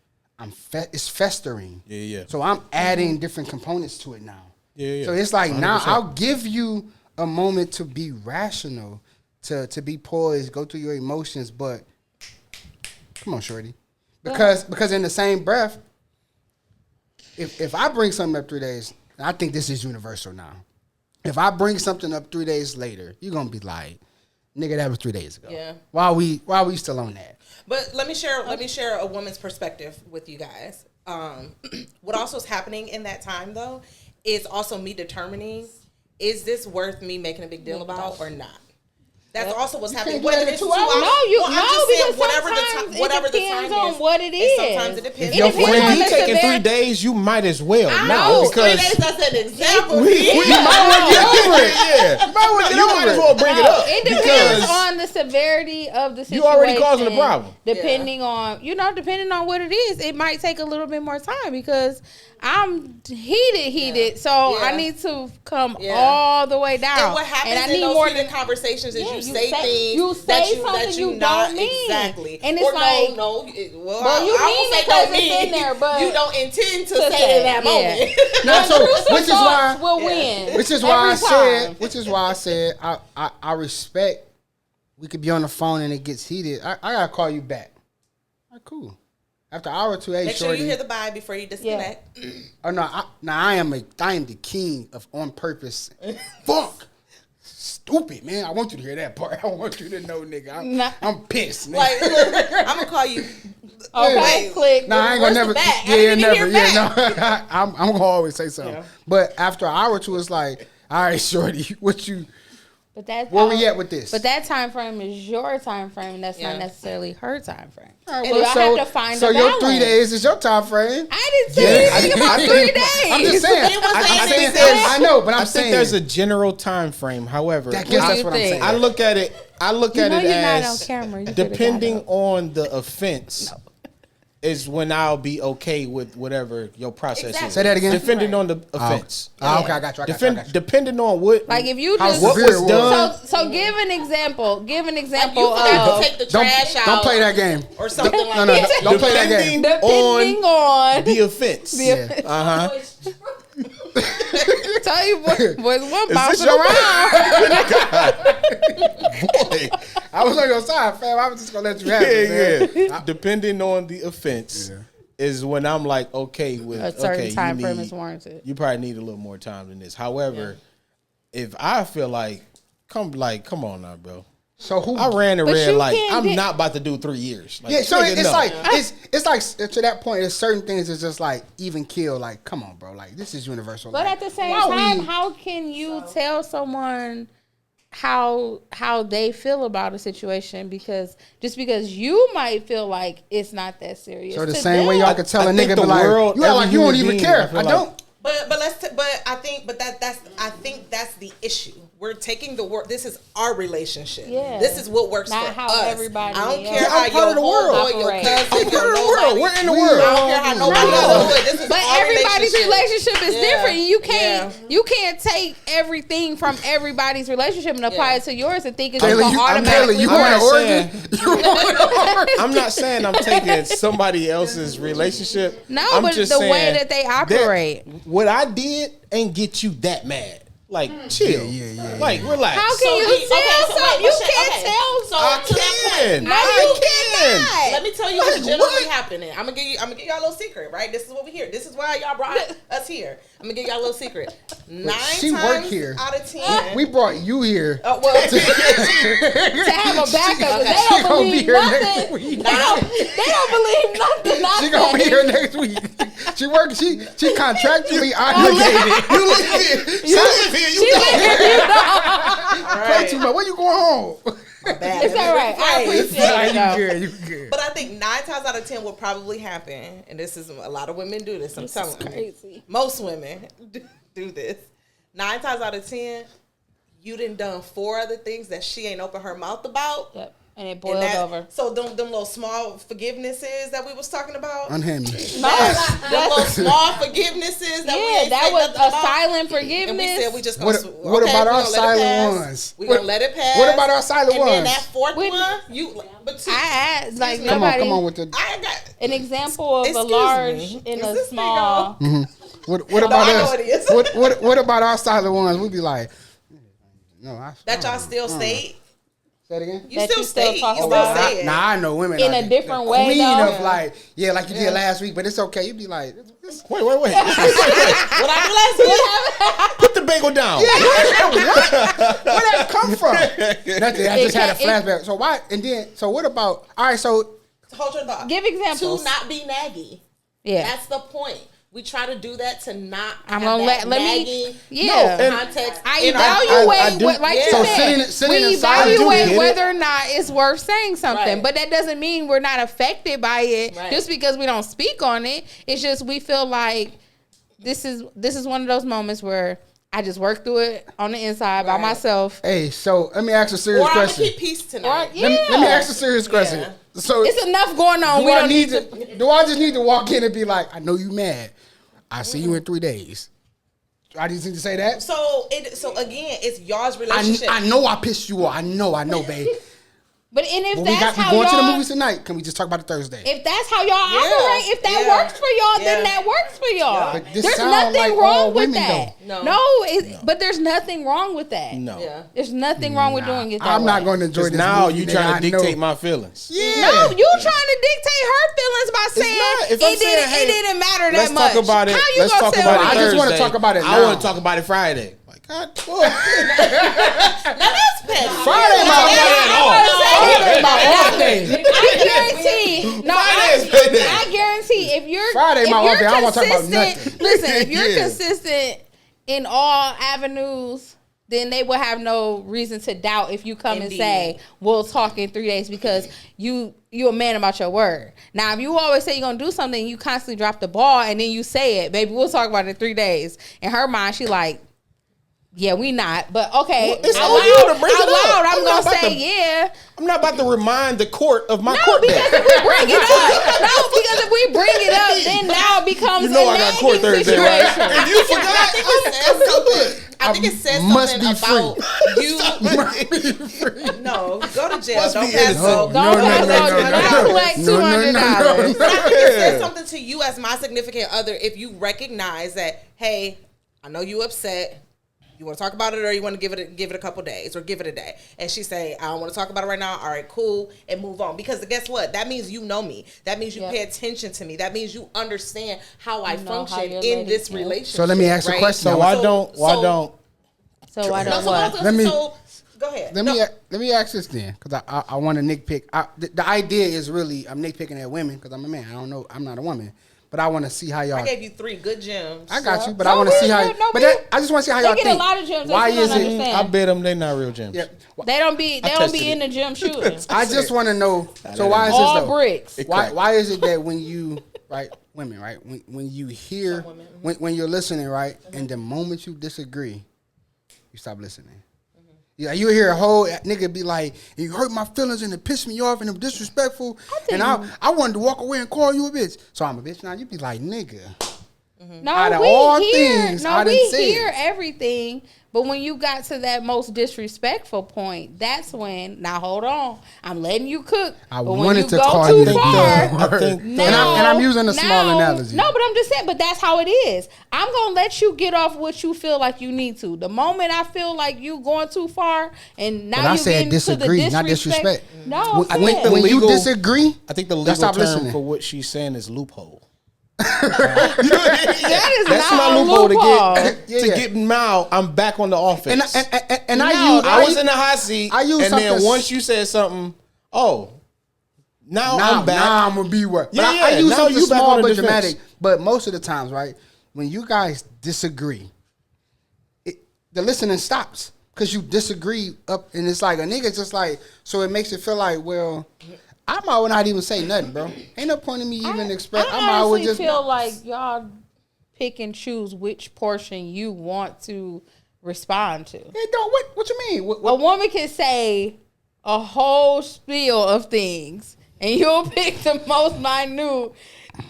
A: it's festering.
C: Yeah.
A: So I'm adding different components to it now.
C: Yeah.
A: So it's like
C: 100%.
A: now I'll give you a moment to be rational, to be poised, go through your emotions, but come on, shorty. Because in the same breath, if I bring something up 3 days, I think this is universal now. If I bring something up 3 days later, you're gonna be like, nigga, that was 3 days ago.
D: Yeah.
A: Why we still on that?
D: But let me share a woman's perspective with you guys. What also is happening in that time though is also me determining, is this worth me making a big deal about or not? That's also what's happening.
A: can't do that in 2 hours.
B: Because
D: whatever
B: sometimes
D: the
B: it
D: time
B: depends on
D: is,
B: what it is.
D: Sometimes it depends.
A: If your
B: depends
A: friend-
B: on
C: When you
B: the
C: taking 3
B: severity.
C: days, you might as well
B: I
C: now
B: know.
D: 3
C: because
D: days, that's an example.
C: you might as well get over it. Yeah, you might as well bring it up
B: It depends
C: because
B: on the severity of the situation.
C: you already causing a problem.
B: Depending on what it is, it might take a little bit more time because I'm heated. So I need to come all the way down.
D: And what happens
B: I
D: in
B: need
D: those
B: more
D: heated conversations is you say
B: say-
D: things
B: you say something
D: that
B: you
D: not
B: don't mean.
D: exactly.
B: And it's
D: or
B: like,
D: well,
B: you
D: I
B: mean
D: won't say
B: it 'cause
D: don't
B: it's
D: mean.
B: in there, but
D: you don't intend to
B: to
D: say it in that moment.
A: Now, so
B: Intrusive
A: which is why
B: thoughts will win.
A: Which is why I
B: every time.
A: said. Which is why I said I respect. We could be on the phone and it gets heated. I gotta call you back. All right, cool. After an hour or two, hey,
D: Make sure
A: shorty.
D: you hear the bye before you disconnect.
A: Oh no! I am the king of on purpose. Fuck. Stupid man. I want you to hear that part. I want you to know, nigga. I'm pissed. Nigga.
D: Like, look, I'm gonna call you.
B: Okay,
D: Wait.
B: click.
A: Nah, I ain't
D: Where's
A: gonna
D: the
A: never.
D: back? I
A: Yeah,
D: didn't even
A: never.
D: hear
A: Yeah, no. I'm gonna always say something.
D: Yeah.
A: But after an hour or two, it's like, all right, shorty, what you?
B: But that's
A: Where we at with this?
B: But that time frame is your time frame. That's not necessarily her time frame.
A: All right,
B: And
A: well,
B: I have to find
A: so
B: a
A: your
B: balance.
A: 3 days is your time frame.
B: I didn't say anything about 3 days.
A: I'm just saying.
D: It was
A: I
D: saying
A: think
D: this.
A: I know, but I'm
C: I
A: saying
C: think there's a general time frame. However,
A: I guess
B: What do
A: that's
B: you
A: what I'm
B: think?
A: saying.
C: I look at it. I look
B: You
C: at
B: know
C: it
B: you're not
C: as
B: on camera. You could've
C: depending
B: got it.
C: on the offense. Is when I'll be okay with whatever your process
D: Exactly.
C: is.
A: Say that again.
C: Depending on the offense.
A: Oh, okay, I got you.
C: Depending on what.
B: Like if you
A: How
B: just
A: severe it was.
C: done.
B: so give an example. Give an
D: You
B: example
D: forgot
B: of
D: to take the trash out.
A: Don't play that game.
D: or something like
A: No,
D: that.
A: don't play that game.
B: depending on
C: the offense.
A: Yeah.
C: Uh huh.
B: tell you boys one
C: this
B: bouncing
C: your
B: around.
C: Boy.
A: I was on your side, fam. I was just gonna let you have it, man.
C: Yeah. Depending on the offense is when I'm like okay with
B: A certain
C: okay,
B: time
C: you
B: frame
C: need-
B: is warranted.
C: You probably need a little more time than this. However, if I feel like come on now, bro.
A: So who?
C: I ran a
B: But
C: red
B: you
C: light.
B: can't
C: I'm
B: get-
C: not about to do 3 years. Like,
A: Yeah, so
C: nigga,
A: it's
C: no.
A: like it's like to that point. There's certain things that's just like even kill. Like, come on, bro. Like this is universal.
B: But
A: like,
B: at the same
A: why
B: time,
A: we-
B: how can you tell someone how they feel about a situation because you might feel like it's not that serious.
A: So the
B: to
A: same
B: them.
A: way y'all could tell
C: I
A: a
C: think
A: nigga
C: the
A: be like,
C: world,
A: you act
C: every
A: like you don't
C: human
A: even
C: being,
A: care.
C: I feel
A: I
C: like-
A: don't.
D: But I think that's the issue. We're taking the work. This is our relationship.
B: Yeah.
D: This is what works
B: Not
D: for
B: how
D: us.
B: everybody
D: I don't
B: else.
D: care
C: Yeah,
D: how
C: I'm part
D: your
C: of the world.
D: homeboy, your
B: Operate.
D: cousin,
C: I'm part
D: your
C: of the
D: nobody.
C: world. We're in the
A: We
C: world.
D: I don't care how nobody
B: No.
D: else do it. This is
B: But
D: our
B: everybody's relationship is
D: Yeah.
B: different.
D: Yeah.
B: You can't take everything from everybody's relationship and apply
D: Yeah.
B: it to yours and think it's
A: Taylor,
B: just
A: you,
B: gonna
A: I'm Taylor,
B: automatically
A: you
C: I'm
A: going to
C: not
A: Oregon?
C: saying-
A: You going to
C: I'm not saying I'm taking somebody else's relationship.
B: No,
C: I'm
B: but
C: just
B: the way
C: saying
B: that they operate.
C: what I did ain't get you that mad. Like, chill.
A: Yeah.
C: Like, relax.
B: How can you tell something? You can't tell
D: So
C: I
D: to that
C: can.
D: point,
B: No, you cannot.
D: let me tell you what's generally happening. I'm gonna give y'all a little secret, right? This is what we hear. This is why y'all brought us here. I'm gonna give y'all a little secret. 9
A: she work
D: times
A: here.
D: out of 10.
A: We brought you here.
D: Oh, well,
B: To have a backup. 'Cause
A: She
B: They don't
A: gonna be
B: believe
A: here
B: nothing.
A: next week.
B: They don't believe nothing. I
A: She gonna be
B: say.
A: here next week. She work. She contractually obligated. You live here. You live here. You go. Play too much. When you going home?
D: bad.
B: It's all right. I appreciate it.
A: You
B: though.
A: good. You good.
D: But I think 9 times out of 10 will probably happen, and this is a lot of women do this. I'm telling you,
B: crazy.
D: most women do this. 9 times out of 10, you done 4 other things that she ain't opened her mouth about.
B: Yep. And it
D: And
B: boiled over.
D: So them little small forgivenesses that we was talking about.
A: Unhand me.
B: No,
D: Them little small forgivenesses that we
B: yeah,
D: ain't
B: that
D: say
B: was
D: nothing
B: a
D: about.
B: silent
D: And we
B: forgiveness.
D: said we just gonna
A: What
D: okay,
A: about
D: we
A: our
D: gonna let it
A: silent
D: pass.
A: ones?
D: We gonna let it pass.
A: What about our silent
D: and then
A: ones?
D: that fourth
B: With-
D: one, you but two,
B: I asked, like,
D: Excuse me.
B: nobody.
A: Come on with the.
D: I got
B: An example of a
D: Excuse
B: large
D: me.
B: and
D: Is
B: a
D: this
B: small.
A: What about
D: I know
A: us?
D: it is.
A: What about our silent ones? We be like, no,
D: that y'all still state.
A: Say it again.
D: You
B: That
D: still
B: you still
D: state.
B: talk
D: You still
B: about.
D: say it.
A: Nah, I know women
B: In
A: like
B: a different
A: the
B: way,
A: queen
B: though.
A: of like, like you did last week, but it's okay. You be like,
C: Wait.
D: What I do last week?
C: Put the bagel down.
A: where that come from? Nothing. I just had a
B: It-
A: flashback. So why? And then, so what about? All right, so
D: Hold your thought.
B: Give examples.
D: To not be naggy.
B: Yeah.
D: That's the point. We try to do that to not.
B: I'm
D: have
B: gonna
D: that
B: let me.
D: nagging
B: Yeah.
D: context.
B: I
D: in our-
B: evaluate,
C: I do-
B: what, like
D: yeah.
B: you
D: So
B: said,
A: sitting
B: we
A: aside, I do
B: evaluate
C: get it.
B: whether or not it's worth saying something.
D: Right.
B: But that doesn't mean we're not affected by it
D: Right.
B: just because we don't speak on it. It's just we feel like this is one of those moments where I just work through it on the inside by
D: Right.
B: myself.
A: hey, so let me ask a serious
D: Or I'm gonna
A: question.
D: keep peace tonight.
B: Yeah.
A: Let me ask a serious question.
D: Yeah.
A: So
B: It's enough going on.
A: do
B: We
A: I
B: don't
A: need
B: need
A: to? Do I just need to walk in and be like, I know you mad. I see you in 3 days. I just need to say that.
D: So again, it's y'all's relationship.
A: I know I pissed you off. I know, babe.
B: But if
A: Well,
B: that's
A: we
B: how
A: going to the
B: y'all,
A: movies tonight. Can we just talk about it Thursday?
B: if that's how y'all
D: Yeah.
B: operate, if that
D: Yeah.
B: works for y'all, then
D: Yeah.
B: that works for y'all.
A: But this
B: There's
A: sound
B: nothing
A: like all
B: wrong with
A: women,
B: that.
D: though.
B: No, but there's nothing wrong with that.
C: No.
D: Yeah.
B: There's nothing wrong with doing it that
A: I'm not
B: way.
A: going to enjoy
C: Because
A: this.
C: now
A: movie
C: you
A: that
C: trying
A: I
C: to
A: know.
C: dictate my feelings.
A: Yeah.
B: No, you trying to dictate her feelings by saying
C: not. If I'm
B: it
C: saying,
B: didn't.
C: hey,
B: It didn't matter that
C: Let's
B: much.
C: talk about it.
B: How you
C: Let's
B: gonna
C: talk
B: tell
C: about
B: me?
C: it
A: I just wanna
C: Thursday.
A: talk about it
C: I
A: now.
C: want to talk about it Friday. Like, God,
D: Now that's petty.
A: Friday, my
B: I
A: off day.
B: guarantee. No,
C: Friday's payday.
B: I guarantee if you're
A: Friday,
B: if
A: my
B: you're
A: off day. I don't wanna talk about
B: consistent-
A: nothing.
B: Listen, if you're
C: Yeah.
B: consistent in all avenues, then they will have no reason to doubt if you come
D: Indeed.
B: and say we'll talk in 3 days because you're a man about your word. Now, if you always say you're gonna do something, you constantly drop the ball and then you say it, baby, we'll talk about it in 3 days. In her mind, she like, yeah, we not, but okay.
C: Well, it's
B: out
C: on you
B: loud,
C: to bring it
B: out
C: up.
B: loud, I'm
C: I'm not
B: gonna
C: about
B: say
C: to-
B: yeah.
C: I'm not about to remind the court of my
B: No,
C: court
B: because
C: date.
B: if we bring it up, because if we bring it up, then now it becomes
C: You know
B: a
C: I got
B: nagging
C: court Thursday, right?
B: situation.
C: If you
D: I
C: forgot,
D: think it says something. I think it says
A: must
D: something
A: be free.
D: about you. No, go to jail.
C: Must
D: Don't
C: be
D: pass
C: innocent.
D: go.
B: Don't
A: No,
B: pass
A: no,
B: out
A: no,
B: your
A: no,
B: not
A: no.
B: collect
A: No, no, no, no,
B: $200.
D: But I think it
C: Yeah.
D: says something to you as my significant other if you recognize that, hey, I know you upset. You want to talk about it, or you want to give it a couple days, or give it a day. And she say, I don't want to talk about it right now. All right, cool, and move on. Because guess what? That means you know me. That means you
B: Yep.
D: pay attention to me. That means you understand how I
B: You know how
D: function
B: your
D: in
B: lady-
D: this
B: yeah.
D: relationship.
A: So let me ask a
D: right?
A: question.
C: So why don't
B: So I
D: No,
B: don't
D: so
B: what?
A: Let me-
D: so go ahead.
A: Let me ask this then, because I want to nitpick. The idea is really I'm nitpicking at women because I'm a man. I don't know. I'm not a woman, but I want to see how y'all.
D: I gave you 3 good gems.
A: I got you, but
B: No,
A: I want to
B: we
A: see how.
B: good. No,
A: but
B: we-
A: I just want to see how
B: They
A: y'all
B: get a
A: think.
B: lot of gems that
A: Why
B: you don't
A: is it?
B: understand.
C: I bet them they not real gems.
A: Yeah,
B: They don't be
C: tested
B: in the gym shooting.
A: I just want to know. So why is
B: All
A: this though?
B: bricks.
A: Why is it that when you women when you hear when you're listening and the moment you disagree, you stop listening. Yeah, you hear a whole nigga be like, "You hurt my feelings and it pissed me off and I'm disrespectful," and I wanted to walk away and call you a bitch. So I'm a bitch now. You be like, "Nigga,
B: No,
A: Out of
B: we
A: all
B: hear,
A: things
B: no,
A: I done
B: we
A: said.
B: hear everything. But when you got to that most disrespectful point, that's when. Now hold on, I'm letting you cook.
A: I
B: but when
A: wanted
B: you
A: to
B: go
A: call
B: too
A: you the
B: far,
C: I think
A: and I'm using a small analogy.
B: No, but I'm just saying. But that's how it is. I'm gonna let you get off what you feel like you need to. The moment I feel like you going too far, and now
A: But I
B: you
A: said
B: getting
A: disagree,
B: to the
A: not disrespect.
B: No,
C: I think the
A: when you
C: legal-
A: disagree,
C: I think the
A: then
C: legal
A: stop
C: term
A: listening.
C: for what she's saying is loophole.
B: that is
C: That's
B: not
C: my
B: a
C: loophole
B: loophole.
C: to get
A: Yeah,
C: to
A: yeah.
C: get now. I'm back on the offense.
A: And
B: No,
C: I was in the hot seat,
A: I used
C: and then
A: something-
C: once you said something, now
A: Now
C: I'm back.
A: I'm gonna be what?
C: Yeah,
A: But
C: yeah,
A: I use
C: now
A: something
C: you back
A: small
C: on the
A: but
C: defense.
A: dramatic. But most of the times, right, when you guys disagree, the listening stops because you disagree up, and it's like a nigga just like, so it makes it feel like, well, I might well not even say nothing, bro. Ain't no point in me even express. I might well
B: honestly
A: just
B: feel like y'all pick and choose which portion you want to respond to.
A: It don't. What you mean?
B: A woman can say a whole spiel of things, and you'll pick the most minute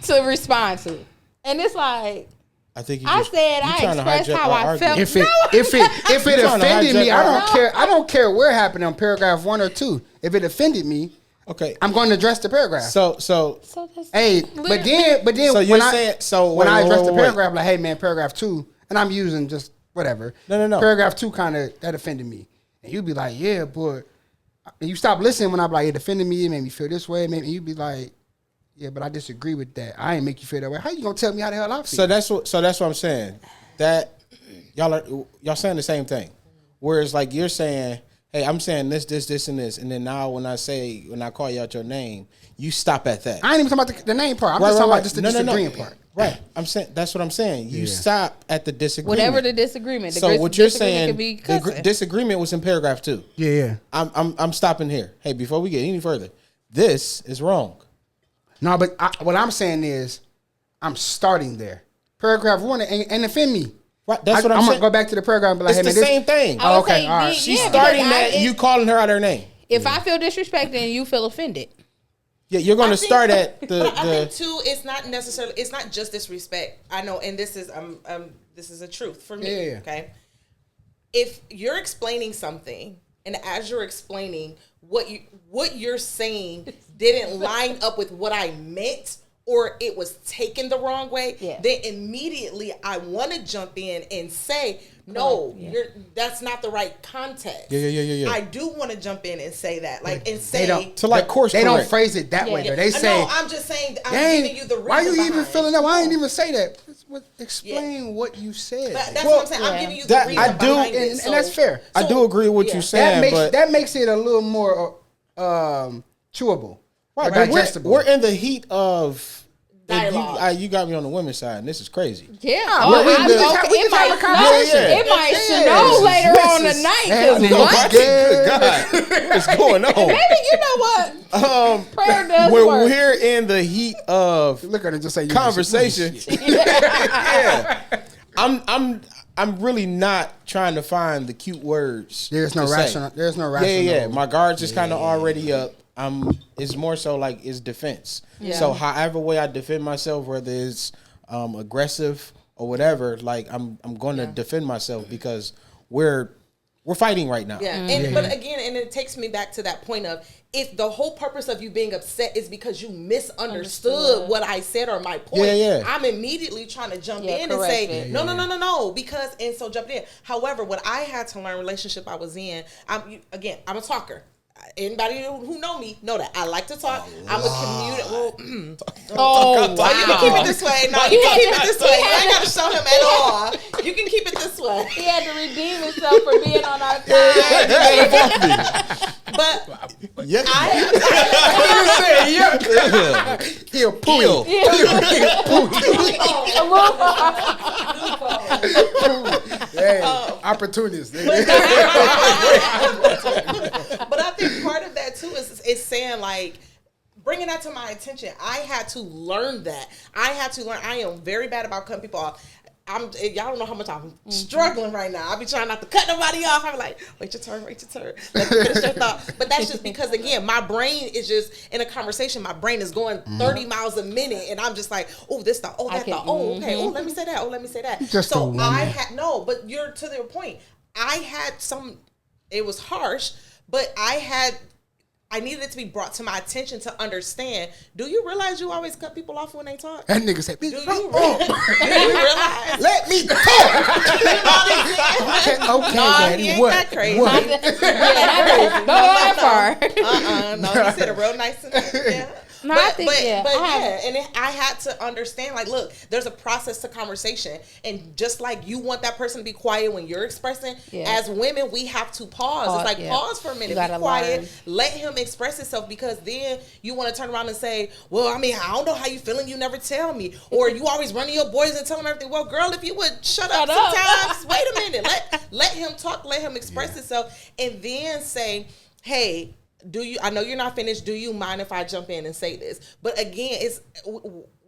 B: to respond to. And it's like,
C: I think you
B: I
C: just,
B: said
C: you
B: I
C: trying to
B: expressed
C: hijack
B: how
C: our
B: I
C: argument.
B: felt.
A: If it if it
C: trying to
A: offended me,
C: hijack
A: I
C: our-
A: don't care. I don't care where it happened on paragraph 1 or 2. If it offended me,
C: Okay,
A: I'm going to address the paragraph.
C: so
B: So that's
A: Hey, but then
C: So you're
A: when I
C: saying- so
A: when
C: wait,
A: I
C: wait,
A: address
C: wait,
A: the
C: wait.
A: paragraph, like, hey man, paragraph 2, and I'm using just whatever.
C: No.
A: Paragraph 2 kind of that offended me, and you'd be like, yeah, but and you stop listening when I'm like, it offended me, it made me feel this way, and you'd be like, yeah, but I disagree with that. I ain't make you feel that way. How you gonna tell me how the hell I feel?
C: So that's what I'm saying. That y'all saying the same thing. Whereas like you're saying, hey, I'm saying this, and this, and then now when I call you out your name, you stop at that.
A: I ain't even talking about the name part. I'm just talking about just the
C: No.
A: disagreeing part.
C: Right. I'm saying that's what I'm saying. You
A: Yeah.
C: stop at the disagreement.
B: whatever the disagreement. The
C: So what you're
B: disagreement
C: saying,
B: could be
C: the
B: cussing.
C: disagreement was in paragraph 2.
A: Yeah.
C: I'm stopping here. Hey, before we get any further, this is wrong.
A: No, but what I'm saying is, I'm starting there. Paragraph 1 ain't offend me.
C: Right. That's what I'm
A: I'm
C: saying.
A: gonna go back to the paragraph and be like,
C: It's
A: hey,
C: the
A: man,
C: same thing.
B: I would
A: okay,
B: say
A: all right.
B: then,
C: She's
B: yeah,
C: starting
B: because
C: that you calling her out her name.
B: If I feel disrespected and you feel offended,
C: Yeah, you're going
D: I
C: to
D: think-
C: start at
D: But I
C: the
D: think too, it's not necessarily. It's not just disrespect. I know, and this is this is a truth for me.
A: Yeah.
D: Okay, if you're explaining something, and as you're explaining what you're saying didn't line up with what I meant, or it was taken the wrong way,
B: Yeah.
D: then immediately I want to jump in and say, no, that's not the right context.
C: Yeah.
D: I do want to jump in and say that, like, and
A: They
D: say,
A: don't.
C: to like course
A: They don't
C: correct.
A: phrase it that way
B: Yeah.
A: though. They say,
D: no, I'm just saying, I'm
A: "Dang,
D: giving you the reason
A: why you even
D: behind
A: feeling
D: it.
A: that? Why I ain't even say that? Explain what you said.
D: That's
C: Well,
D: what I'm saying. I'm
B: yeah.
D: giving you the
C: That-
D: reason
C: I do-
D: behind it.
A: and that's fair.
C: I do agree with what
D: yeah.
C: you're saying, but
A: that makes it a little more chewable,
C: right,
A: or
C: but
A: digestible.
C: we're in the heat of and
D: Dialogue.
C: you got me on the women's side, and this is crazy.
B: yeah.
A: well, we just have- we
B: it
A: just have a
B: might
A: conversation.
B: snow. It might
A: Yeah.
B: snow later
C: This
B: on
C: is-
B: tonight.
A: Yeah,
B: 'Cause
A: no,
B: what?
C: Good God, what's going on?
B: Maybe you know what? Prayer does
C: When
B: work.
C: we're in the heat of
A: Look at it, just say you
C: conversation, yeah, I'm really not trying to find the cute words.
A: There's no
C: to say.
A: rational. There's no rational.
C: Yeah. My guard's just kind of already up. It's more so like it's defense.
B: Yeah.
C: So however way I defend myself, whether it's aggressive or whatever, like I'm going to defend myself because we're fighting right now.
D: Yeah, but again, and it takes me back to that point of if the whole purpose of you being upset is because you misunderstood what I said or my point.
C: Yeah.
D: I'm immediately trying to jump
B: Yeah,
D: in and
B: correct
D: say
B: it.
D: no, because and so jump in. However, what I had to learn relationship I was in, I'm a talker. Anybody who know me know that I like to talk. I'm a communicator.
B: Oh, wow.
D: You can keep it this way. No, you can keep it this way. You ain't got to show him at all. You can keep it this way.
B: He had to redeem himself for being on our side.
D: But
C: Yeah.
A: He'll pull. Hey, opportunist.
D: But I think part of that too is saying like bringing that to my attention. I had to learn that. I am very bad about cutting people off. y'all don't know how much I'm struggling right now. I be trying not to cut nobody off. I'm like, wait your turn. Let me finish your thought. But that's just because, again, my brain is just in a conversation. My brain is going 30 miles a minute, and I'm just like, oh, this thought, oh, that thought, oh, okay, oh, let me say that, oh, let me say that.
A: Just
D: so I had but you're to the point. I had it was harsh, but I needed it to be brought to my attention to understand. Do you realize you always cut people off when they talk?
A: That nigga said,
D: Do you realize?
A: let me talk. Okay, Daddy,
D: he ain't
A: what?
D: that crazy.
A: What?
B: Don't go that far.
D: No, he said it real nice and yeah.
B: No, I think, yeah.
D: And I had to understand, like, look, there's a process to conversation, and just like you want that person to be quiet when you're expressing, as women, we have to pause. It's like, pause for a minute, be quiet, let him express himself, because then you want to turn around and say, well, I mean, I don't know how you feeling, you never tell me, or you always run to your boys and tell them everything. Well, girl, if you would shut up sometimes, wait a minute, let him talk, let him express himself, and then say, hey, I know you're not finished. Do you mind if I jump in and say this? But again,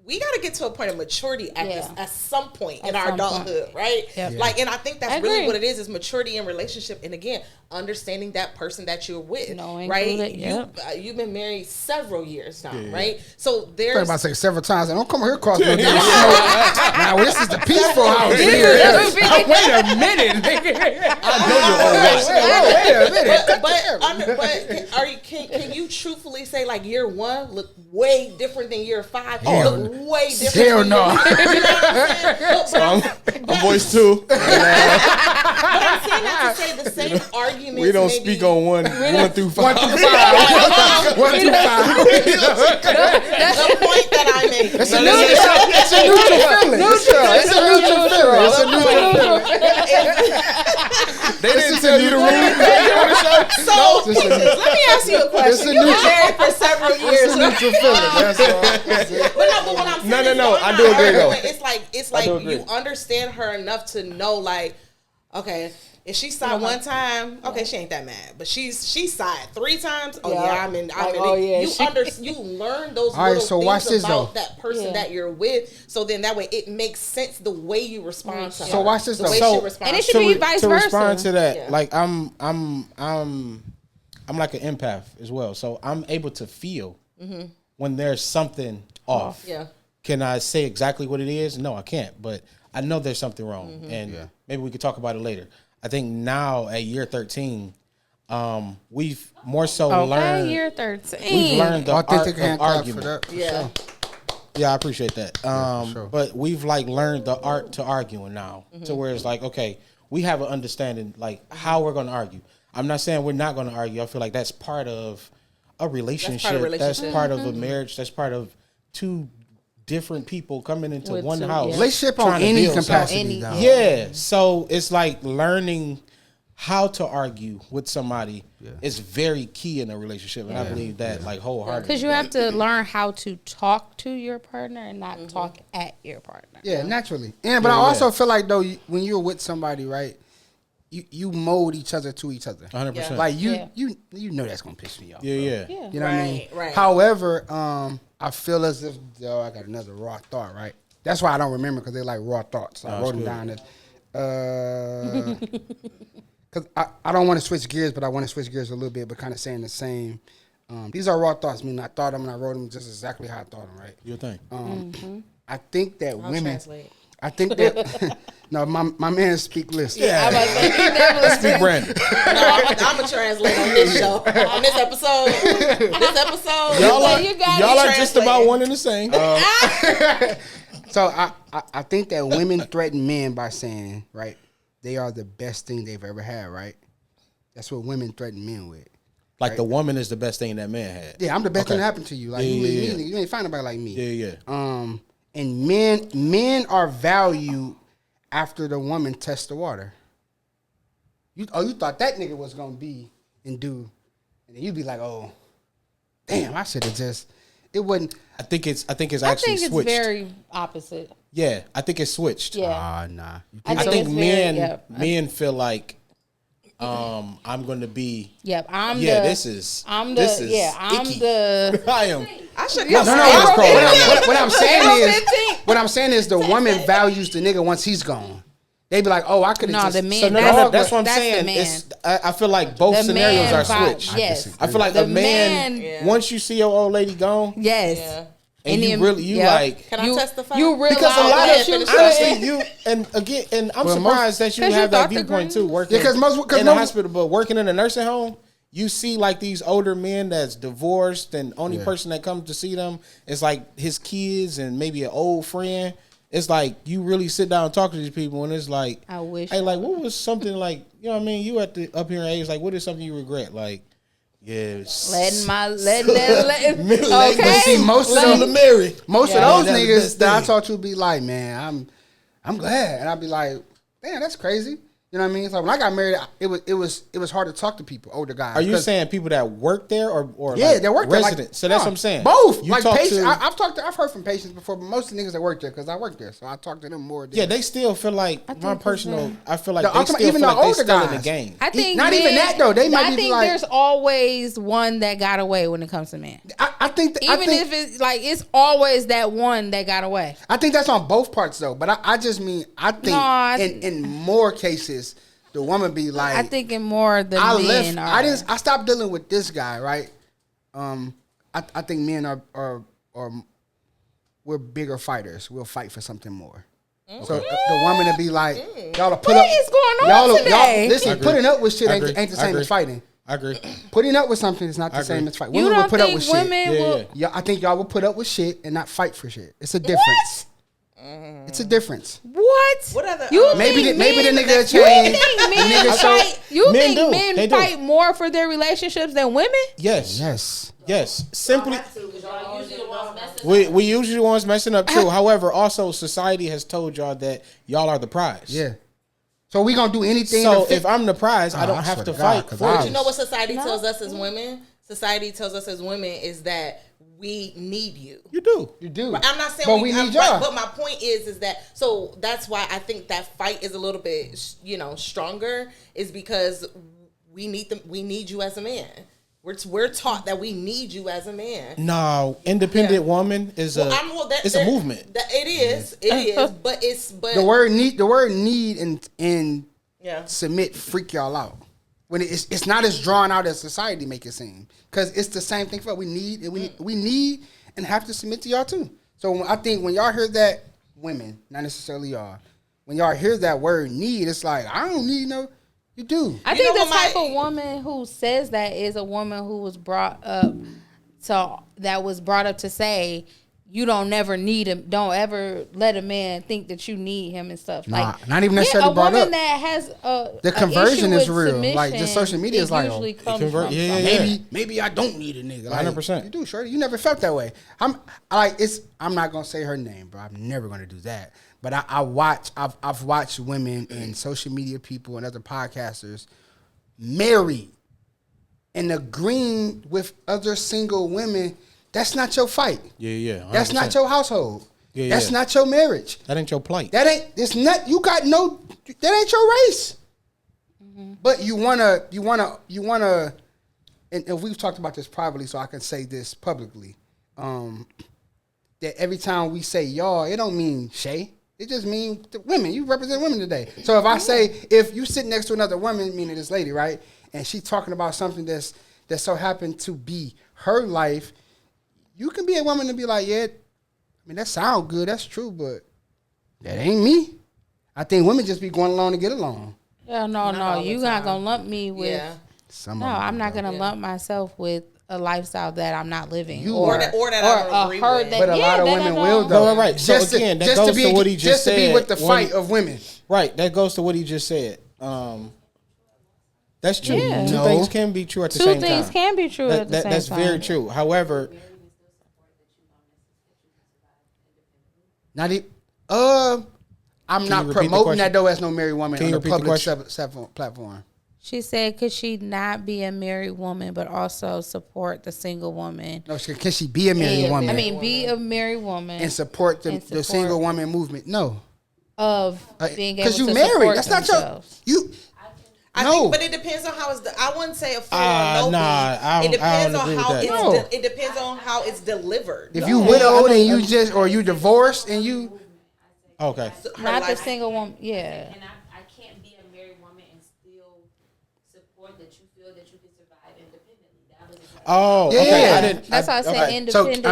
D: we got to get to a point of maturity at some point in our adulthood, right? Yep. Like, and I think that's really what it is maturity in relationship. And again, understanding that person that you're with, right? You've been married several years now, right? So there's...
A: I'm about to say several times, and don't come here across with this. Now, this is the peaceful house here. Wait a minute. I know you're
D: But can you truthfully say, like, year one look way different than year 5? Look way different.
A: Hell no.
C: So I'm voice 2.
D: But I'm saying that to say the same arguments.
C: We don't speak on 1 through 5.
A: 1 through 5. 1 through 5.
D: The point that I make.
A: It's a neutral feeling. It's a neutral feeling. They didn't tell you to read it.
D: So let me ask you a question. You were married for several years.
A: It's a neutral feeling. That's all.
D: But what I'm saying
C: no. I do agree though.
D: It's like you understand her enough to know, like, okay, if she sighed one time, okay, she ain't that mad. But she sighed 3 times. Oh yeah, I'm in. You learn those little things about that person that you're with. So then that way it makes sense the way you respond to her.
A: So watch this though.
B: And it should be vice versa.
C: To respond to that, like I'm like an empath as well. So I'm able to feel when there's something off.
D: Yeah.
C: Can I say exactly what it is? No, I can't. But I know there's something wrong, and maybe we could talk about it later. I think now at year 13, we've more so learned.
B: Year 13.
C: We've learned the art of argument.
A: Yeah.
C: Yeah, I appreciate that.
A: Sure.
C: But we've like learned the art to arguing now, to where it's like, okay, we have an understanding like how we're going to argue. I'm not saying we're not going to argue. I feel like that's part of a relationship. That's part of a marriage. That's part of 2 different people coming into one house.
A: Relationship on any capacity.
C: Yeah. So it's like learning how to argue with somebody is very key in a relationship. And I believe that like wholeheartedly.
B: Because you have to learn how to talk to your partner and not talk at your partner.
A: Yeah, naturally. But I also feel like, though, when you're with somebody, right, you mold each other to each other.
C: 100%.
A: Like, you know that's going to piss me off.
C: Yeah.
A: You know what I mean?
D: Right.
A: However, I feel as if, I got another raw thought, right? That's why I don't remember, because they're like raw thoughts. I wrote them down. Because I don't want to switch gears, but I want to switch gears a little bit, but kind of saying the same. These are raw thoughts. I mean, I thought them and I wrote them just exactly how I thought them, right?
C: Your thing.
A: I think that
D: I'll
A: women...
D: translate.
A: I think that... No, my man speak list.
D: Yeah, I'm
C: Speak Brandon.
D: I'm a translator on this show. On this episode.
C: Y'all are just about one and the same.
A: So I think that women threaten men by saying, right, they are the best thing they've ever had, right? That's what women threaten men with.
C: Like the woman is the best thing that man had.
A: Yeah, I'm the best thing that happened to you. Like you ain't find nobody like me.
C: Yeah.
A: And men are valued after the woman tests the water. You thought that nigga was gonna be and do, and then you'd be like, oh, damn, I should have just. It wasn't.
C: I think it's actually switched.
B: It's very opposite.
C: Yeah, I think it's switched.
B: Yeah.
A: Nah.
C: I think men feel like I'm going to be.
B: Yep, I'm
C: Yeah,
B: the.
C: this is.
B: I'm the.
C: This is
B: Yeah, I'm
C: icky.
B: the.
C: I am.
D: I should
A: No,
D: have
A: what I'm saying
B: April
A: is,
B: 15th.
A: what I'm saying is, the woman values the nigga once he's gone. They be like, oh, I could have
B: No,
A: just.
B: the man-
C: So no,
B: That's-
C: that's what I'm
B: that's the
C: saying.
B: man.
C: It's, I feel like both
B: The
C: scenarios
B: man
C: are
B: vibe,
C: switched.
B: yes.
C: I feel like
B: The
C: a man,
B: man-
D: Yeah.
C: once you see your old lady gone,
B: Yes.
D: Yeah.
C: and you
B: then-
C: really, you
B: yep.
C: like,
D: Can I testify?
B: You realize
C: because a lot
B: that
C: of
B: you
C: honestly, you and again, and I'm
A: Well,
C: surprised that you
B: 'cause you
C: have that
B: thought the
C: viewpoint
B: green-
C: too. Working,
A: Yeah, 'cause most-
C: in the
A: most-
C: hospital, but working in a nursing home, you see like these older men that's divorced, and only person that comes to see them is like his kids and maybe an old friend. It's like you really sit down and talk to these people, and it's like,
B: I wish.
C: hey, like, what was something like, you know what I mean? You at the up here in age, like, what is something you regret? Like, yeah,
B: letting
C: Like,
A: But
B: okay.
A: see, most of
C: Son
A: them,
C: of Mary.
A: most
B: Yeah.
A: of those
C: That's the
A: niggas
C: best
A: that I
C: thing.
A: talk to be like, man, I'm glad, and I'd be like, damn, that's crazy. You know what I mean? It's like when I got married, it was hard to talk to people, older guys.
C: Are you
A: 'cause-
C: saying people that work there or
A: Yeah,
C: like
A: they work there.
C: residents? So that's what I'm saying.
A: Both.
C: You
A: like
C: talk
A: patients.
C: to,
A: I've heard from patients before, but most of the niggas that work there, because I work there, so I talk to them more.
C: yeah, they still feel like
B: I
C: my
B: think 'cause
C: personal. I feel like
A: No,
C: they
A: I'm
C: still
A: talking- even
C: feel
A: the
C: like they
A: older
C: still in
A: guys.
C: the game.
B: I think
A: Not even that, though. They might
B: I
A: be
B: think
A: like-
B: there's always one that got away when it comes to men.
A: I think
B: Even if it's like it's always that one that got away.
A: I think that's on both parts though. But I just mean I think
B: No,
A: in more cases the woman be like,
B: I think in more the
A: I
B: men
A: left.
B: are.
A: I stopped dealing with this guy. Right. I think men are we're bigger fighters. We'll fight for something more. So the woman to be like, y'all put
B: What
A: up.
B: is going on
A: y'all,
B: today?
A: Y'all, listen,
C: I agree.
A: putting up with shit
C: I
A: ain't
C: agree.
A: the
C: I
A: same
C: agree.
A: as fighting.
C: I agree.
A: Putting up with something is not the
C: I
A: same
C: agree.
A: as fighting.
B: You
A: Women will
B: don't
A: put up
B: think
A: with shit.
B: women
C: Yeah,
B: will?
C: yeah.
A: Yeah, I think y'all will put up with shit and not fight for shit. It's a difference. It's a difference.
B: What?
D: What other,
B: You
A: Maybe
B: think
A: maybe the
B: men-
A: nigga
B: You
A: change.
B: think men
A: nigga
B: fight? You
C: Men
B: think
C: do.
B: men
C: They do.
B: fight more for their relationships than women?
C: Yes.
A: Yes.
C: Yes. Simply.
E: Y'all usually the ones messing
C: We usually the ones messing up too. However, also society has told y'all that y'all are the prize.
A: Yeah. So we gonna do anything.
C: So
A: to fit-
C: if I'm the prize, I
A: Oh,
C: don't
A: I
C: have
A: swear
C: to
A: to God,
C: fight
A: 'cause
C: for
A: I
C: you.
D: But you know what society tells us as women? Society tells us as women is that we need you.
C: You do.
A: you do,
D: But I'm not saying
A: but we need y'all.
D: right, but my point is that so that's why I think that fight is a little bit stronger is because we need you as a man. We're taught that we need you as a man.
C: No, independent woman is it's a movement.
D: It is, but
A: the word need and
D: yeah.
A: submit freak y'all out when it's not as drawn out as society make it seem, because it's the same thing for we need and have to submit to y'all too. So I think when y'all hear that, women, not necessarily y'all, when y'all hear that word need, it's like I don't need no. You do.
B: I
D: You
B: think
D: know
B: the
D: what
B: type of woman who says that is a woman who was brought up to say you don't ever let a man think that you need him and stuff.
A: Nah,
B: Like
A: not even necessarily
B: a
A: brought
B: woman
A: up.
B: that has
A: The conversion is real. Like, just social media is like,
B: usually
A: oh,
B: comes
C: convert-
B: from
C: yeah,
B: something.
C: yeah.
A: Maybe I don't need a nigga. Like,
C: 100%.
A: You do, shorty. You never felt that way. I'm not gonna say her name, bro. I'm never gonna do that. But I've watched women and social media people and other podcasters married and agreeing with other single women. That's not your fight.
C: Yeah.
A: That's not
C: 100%.
A: your household.
C: Yeah,
A: That's
C: yeah.
A: not your marriage.
C: That ain't your plight.
A: That ain't. It's not. You got no. That ain't your race. But you wanna. And we've talked about this privately, so I can say this publicly. That every time we say y'all, it don't mean Shay. It just means the women. You represent women today. So if I say, if you sit next to another woman, meaning this lady, right, and she talking about something that so happened to be her life, you can be a woman and be like, yeah, I mean, that sound good, that's true, but that ain't me. I think women just be going along to get along.
B: Yeah, no,
D: all the
B: you're not
D: time.
B: gonna lump me with.
D: Yeah.
A: Some
B: No,
A: of them
B: I'm not
A: do,
B: gonna lump myself with a lifestyle that I'm not living.
A: You
D: Or
A: are.
D: that I don't agree
B: her
D: with.
B: that-
A: But a lot of
B: that I
A: women
B: don't-
A: will, though.
C: Right. So again, that goes to what he just
A: to be
C: said
A: with the
C: when-
A: fight of women.
C: Right. That goes to what he just said. That's true.
B: Yeah.
C: Two
A: No.
C: things can be true at the
B: Two
C: same
B: things
C: time.
B: can be true at the same
C: That's
B: time.
C: very true. However,
A: Not even. I'm
C: you
A: not
C: repeat the
A: promoting
C: question?
A: that though as no married woman
C: Can
A: on
C: you
A: the
C: repeat the
A: public
C: question?
A: platform.
B: She said, could she not be a married woman but also support the single woman?
A: No, can she be a married woman?
B: I mean, be a married woman
A: and support the
B: and
A: the
B: support-
A: single woman movement? No,
B: of being able
A: because
B: to
A: you married.
B: support
A: That's not
B: themselves.
A: your you.
D: I
A: No.
D: think, but it depends on how it's. I wouldn't say a full on no
C: I
D: beat. It depends
C: don't
D: on
C: agree with
D: how
C: that.
D: it's.
A: No.
D: It depends on how it's delivered.
A: If you widowed and you just or you divorced and you
C: Okay.
D: Her
B: Not the
D: life-
B: single woman. Yeah.
E: And I can't be a married woman and still support that you feel that you can survive independently. That was
C: Oh,
A: Yeah,
C: okay.
A: yeah.
C: I didn't.
B: That's why I said
C: okay.
B: independent.
A: so